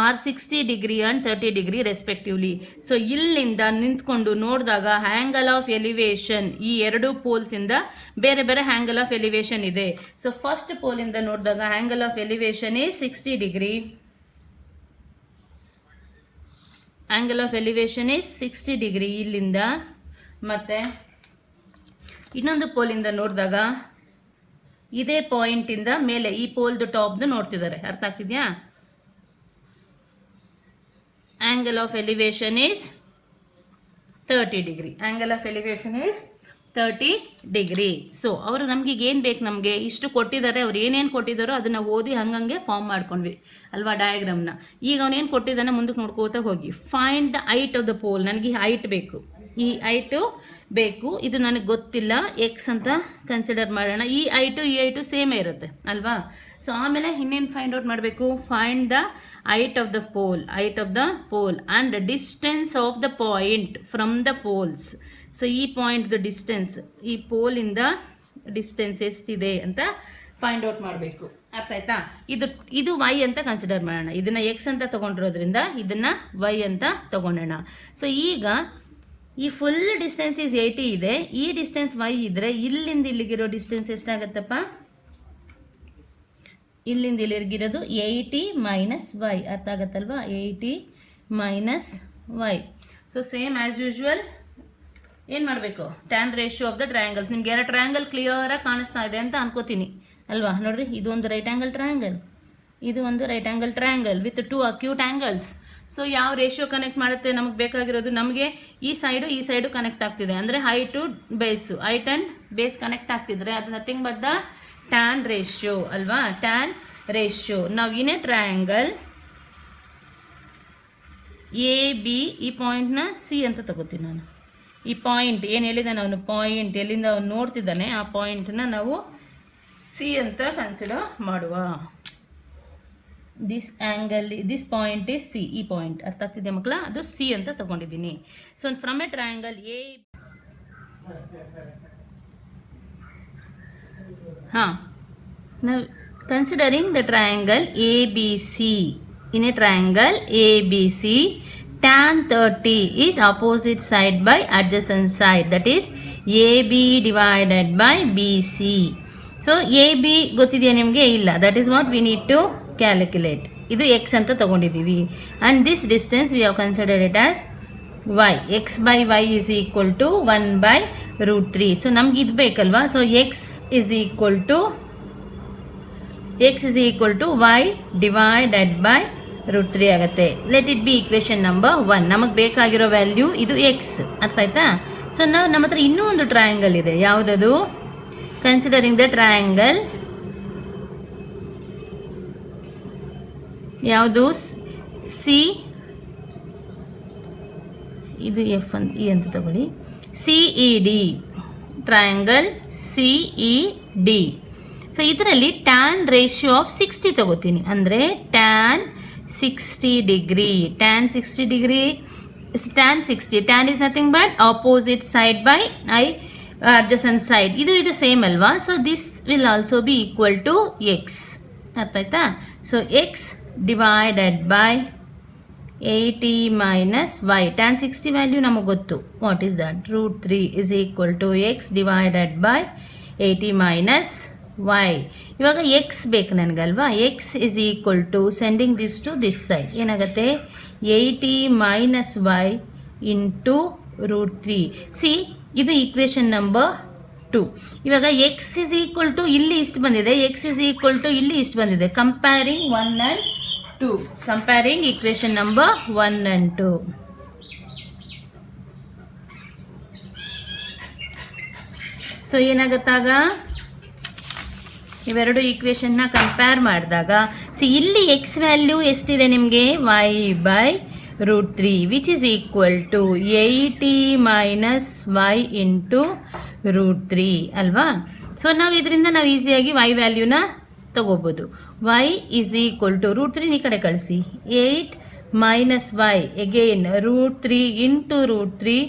Speaker 1: are 60 degree and 30 degree respectively. So ಇಲ್ಲಿಂದ ನಿಂತ್ಕೊಂಡು ನೋಡಿದಾಗ angle of elevation ಈ ಎರಡು poles ಇಂದ ಬೇರೆ ಬೇರೆ ಆಂಗಲ್ ಆಫ್ ಎಲಿವೇಶನ್ ಇದೆ. ಸೊ ಫಸ್ಟ್ ಪೋಲ್ ಇಂದ ನೋಡಿದಾಗ angle of elevation is 60 degree. Angle of elevation is 60 degree ಇಲ್ಲಿಂದ. ಮತ್ತೆ ಇನ್ನೊಂದು ಪೋಲ್ ಇಂದ ನೋಡಿದಾಗ ಇದೇ ಪಾಯಿಂಟ್ ಇಂದ ಮೇಲೆ ಈ ಪೋಲ್ದು ಟಾಪ್ದು ನೋಡ್ತಿದ್ದಾರೆ, ಅರ್ಥ ಆಗ್ತಿದ್ಯಾ? Angle of elevation is 30 degree. Angle of elevation is 30 degree. So ಅವರು ನಮ್ಗೆ ಈಗ ಏನು ಬೇಕು, ನಮಗೆ ಇಷ್ಟು ಕೊಟ್ಟಿದ್ದಾರೆ, ಅವ್ರು ಏನೇನು ಕೊಟ್ಟಿದ್ದಾರೋ ಅದನ್ನ ಓದಿ ಹಂಗಂಗೆ ಫಾರ್ಮ್ ಮಾಡ್ಕೊಂಡ್ವಿ ಅಲ್ವಾ ಡಯಾಗ್ರಾಮ್ನ. ಈಗ ಅವನೇನು ಕೊಟ್ಟಿದ್ದಾನೆ ಮುಂದಕ್ಕೆ ನೋಡ್ಕೋತಾ ಹೋಗಿ. Find the height of the pole, ನನಗೆ ಹೈಟ್ ಬೇಕು, ಈ ಹೈಟು ಬೇಕು, ಇದು ನನಗೆ ಗೊತ್ತಿಲ್ಲ, ಎಕ್ಸ್ ಅಂತ ಕನ್ಸಿಡರ್ ಮಾಡೋಣ. ಈ ಐಟು ಸೇಮೇ ಇರುತ್ತೆ ಅಲ್ವಾ? ಸೊ ಆಮೇಲೆ ಇನ್ನೇನು ಫೈಂಡ್ ಔಟ್ ಮಾಡಬೇಕು? Find the height of the pole, height of the pole and distance of the point from the poles. So ಈ ಪಾಯಿಂಟ್ದು ಡಿಸ್ಟೆನ್ಸ್, ಈ ಪೋಲಿಂದ ಡಿಸ್ಟೆನ್ಸ್ ಎಷ್ಟಿದೆ ಅಂತ ಫೈಂಡ್ ಔಟ್ ಮಾಡಬೇಕು, ಅರ್ಥ ಆಯ್ತಾ? ಇದು ವೈ ಅಂತ ಕನ್ಸಿಡರ್ ಮಾಡೋಣ. ಇದನ್ನು ಎಕ್ಸ್ ಅಂತ ತೊಗೊಂಡಿರೋದ್ರಿಂದ ಇದನ್ನು ವೈ ಅಂತ ತೊಗೊಳೋಣ. ಸೊ ಈಗ ಈ ಫುಲ್ ಡಿಸ್ಟೆನ್ಸ್ is 80 ಇದೆ, ಈ ಡಿಸ್ಟೆನ್ಸ್ y ಇದ್ರೆ ಇಲ್ಲಿಂದ ಇಲ್ಲಿಗಿರೋ ಡಿಸ್ಟೆನ್ಸ್ ಎಷ್ಟಾಗತ್ತಪ್ಪ? ಇಲ್ಲಿಂದ ಇಲ್ಲಿಗಿರೋದು 80 ಮೈನಸ್ y, ಅರ್ಥ ಆಗತ್ತಲ್ವಾ? 80 minus y. So same as usual ಏನು ಮಾಡಬೇಕು? Tan ratio of the triangles. ನಿಮ್ಗೆ ಎರಡು ಟ್ರಯಾಂಗಲ್ ಕ್ಲಿಯರಾಗಿ ಕಾಣಿಸ್ತಾ ಇದೆ ಅಂತ ಅನ್ಕೋತೀನಿ ಅಲ್ವಾ? ನೋಡ್ರಿ, ಇದು ಒಂದು ರೈಟ್ ಆ್ಯಂಗಲ್ ಟ್ರಯಾಂಗಲ್, ಇದು ಒಂದು right angle triangle with 2 acute angles. So ಯಾವ ರೇಷಿಯೋ ಕನೆಕ್ಟ್ ಮಾಡುತ್ತೆ ನಮಗೆ ಬೇಕಾಗಿರೋದು? ನಮಗೆ ಈ ಸೈಡು ಕನೆಕ್ಟ್ ಆಗ್ತಿದೆ ಅಂದರೆ height base, height and base connect ಆಗ್ತಿದ್ರೆ ಅದು nothing but the tan ratio ಅಲ್ವಾ? Tan ratio. ನಾವು in a triangle A B, ಈ ಪಾಯಿಂಟ್ನ ಸಿ ಅಂತ ತಗೋತೀನಿ ನಾನು. ಈ ಪಾಯಿಂಟ್ ಏನು ಹೇಳಿದ್ದಾನೆ ಅವನು, ಪಾಯಿಂಟ್ ಎಲ್ಲಿಂದ ಅವನು ನೋಡ್ತಿದ್ದಾನೆ ಆ ಪಾಯಿಂಟ್ನ ನಾವು ಸಿ ಅಂತ ಕನ್ಸಿಡರ್ ಮಾಡುವ. This angle, this point is C, ಈ ಪಾಯಿಂಟ್ ಅರ್ಥ ಆಗ್ತಿದೆ ಮಕ್ಕಳ? ಅದು ಸಿ ಅಂತ ತಗೊಂಡಿದ್ದೀನಿ. So from a triangle A, ನಾವು considering the triangle A B C, in a triangle A B C tan 30 is opposite side by adjacent side, that is AB divided by BC. So AB ಗೊತ್ತಿದೆಯಾ ನಿಮಗೆ? ಇಲ್ಲ. That is what we need to calculate. ಇದು x ಅಂತ ತಗೊಂಡಿದ್ದೀವಿ. And this distance we have considered it as y. x by y is equal to 1 by root 3. So ನಮ್ಗೆ ಇದು ಬೇಕಲ್ವಾ? So x is equal to y divided by root 3 ಆಗುತ್ತೆ. Let it be equation number 1. ನಮಗೆ ಬೇಕಾಗಿರೋ value ಇದು x, ಅರ್ಥ ಆಯ್ತಾ? So ನಾವು ನಮ್ಮ ಹತ್ರ ಇನ್ನೂ ಒಂದು ಟ್ರಯಾಂಗಲ್ ಇದೆ. ಯಾವುದದು? ಕನ್ಸಿಡರಿಂಗ್ ದ ಟ್ರಯಾಂಗಲ್ ಯಾವುದು? ಸಿ, ಇದು ಎಫ್ ಅಂತ ಇ ಅಂತ ತಗೊಳ್ಳಿ. C E D, triangle C E D. So ಇದರಲ್ಲಿ ಟ್ಯಾನ್ ರೇಷಿಯೋ ಆಫ್ 60 ತಗೋತೀನಿ. ಅಂದರೆ tan 60 degree. Tan 60 degree is tan 60. Tan is nothing but opposite side by adjacent side. ಇದು same ಅಲ್ವಾ? So this will also be equal to x, ಅರ್ಥ ಆಯ್ತಾ? So x divided by 80 minus y. Tan 60 value ನಮಗೆ ಗೊತ್ತು. What is that? Root 3 is equal to x divided by 80 minus y. ಇವಾಗ x ಬೇಕು ನನಗಲ್ವಾ? x is equal to sending this to this side. ಏನಾಗುತ್ತೆ? 80 minus y into root 3. C, ಇದು equation number 2. ಇವಾಗ x is equal to ಇಲ್ಲಿ ಇಷ್ಟು ಬಂದಿದೆ, x is equal to ಇಲ್ಲಿ ಇಷ್ಟು ಬಂದಿದೆ. Comparing 1 and 2. Comparing equation number 1 and 2. So ಏನಾಗುತ್ತಾಗ ಇವೆರಡು ಈಕ್ವೇಷನ್ನ ಕಂಪೇರ್ ಮಾಡಿದಾಗ ಇಲ್ಲಿ ಎಕ್ಸ್ ವ್ಯಾಲ್ಯೂ ಎಷ್ಟಿದೆ ನಿಮಗೆ y/√3 which is equal to 80 - y into √3 ಅಲ್ವಾ. ಸೊ ನಾವು ಇದರಿಂದ ನಾವು ಈಸಿಯಾಗಿ y ವ್ಯಾಲ್ಯೂನ ತಗೋಬೋದು. y ಈಸ್ ಈಕ್ವಲ್ ಟು √3 ಈ ಕಡೆ ಕಳಿಸಿ 8 - y again √3 into √3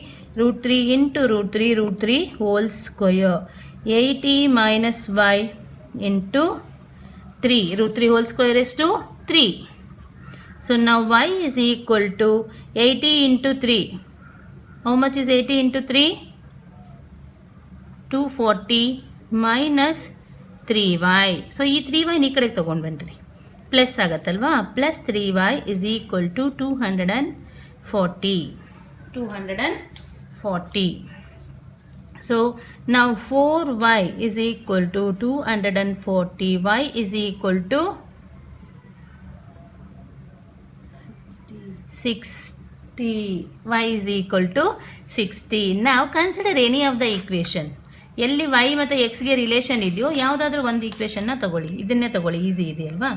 Speaker 1: √3 into √3 √3 whole square 80 - y into 3 √3 whole square is to 3. So now y is equal to 80 into 3. How much is 80 into 3? 240 minus 3y. So ಈ 3y ಈ ಕಡೆಗೆ ತಗೊಂಡು ಬನ್ರಿ plus ಆಗತ್ತಲ್ವಾ. Plus 3y is equal to 240. So now 4y is equal to 240. Y is equal to 60. Y is equal to 60. Now consider any of the equation. ಎಲ್ಲಿ y ಮತ್ತು xಗೆ relation ಇದೆಯೋ ಯಾವುದಾದ್ರೂ ಒಂದು ಈಕ್ವೇಷನ್ನ ತಗೊಳ್ಳಿ. ಇದನ್ನೇ ತಗೊಳ್ಳಿ, ಈಸಿ ಇದೆಯಲ್ವಾ.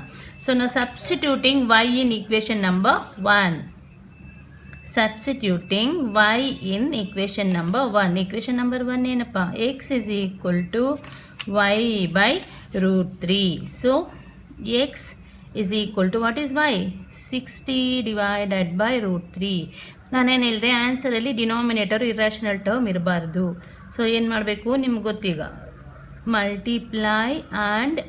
Speaker 1: ಸೊ ನಾವು substituting y in equation number 1. Substituting y in equation number 1. Equation number 1 ಏನಪ್ಪ, x is equal to y/√3. So x is equal to what is y? 60 divided by √3. ನಾನೇನು ಹೇಳಿದೆ, ಆನ್ಸರಲ್ಲಿ ಡಿನಾಮಿನೇಟರ್ ಇರ್ಯಾಷನಲ್ ಟರ್ಮ್ ಇರಬಾರ್ದು. So ಏನು ಮಾಡಬೇಕು ನಿಮ್ಗೆ ಗೊತ್ತೀಗ, multiply and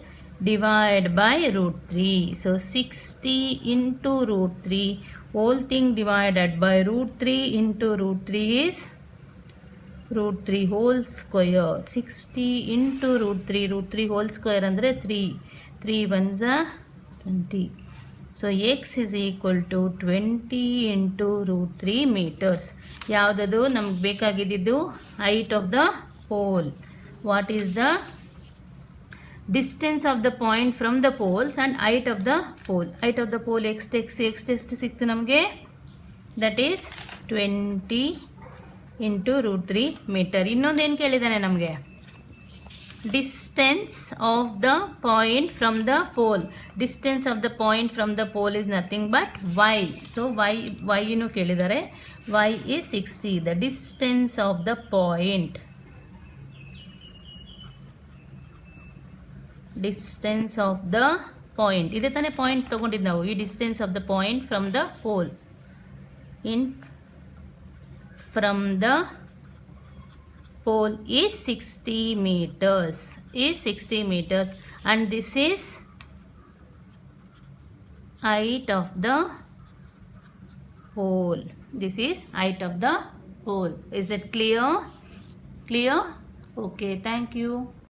Speaker 1: divide by √3. So 60 into √3 whole thing divided by √3 into √3 is √3 whole square. 60 into √3 whole square ಅಂದರೆ 3 1s are 20. So x is equal to 20 into √3 meters. ಯಾವುದದು ನಮ್ಗೆ ಬೇಕಾಗಿದ್ದು height of the pole. What is the distance of the point from the poles and height of the pole? Height of the pole x ಎಷ್ಟು ಸಿಕ್ತು ನಮಗೆ, that is 20 into √3 meter. ಇನ್ನೊಂದು ಏನು ಕೇಳಿದಾನೆ ನಮಗೆ, distance of the point from the pole. Distance of the point from the pole is nothing but y. So y ನು ಕೇಳಿದ್ದಾರೆ, y is 60. The distance of the point, distance of the point, ಇದೇ ತಾನೇ point ತಗೊಂಡಿದ್ದು ನಾವು. ಈ distance of the point from the pole from the pole is 60 meters, and this is height of the pole. This is height of the pole. Is it clear? Okay, thank you.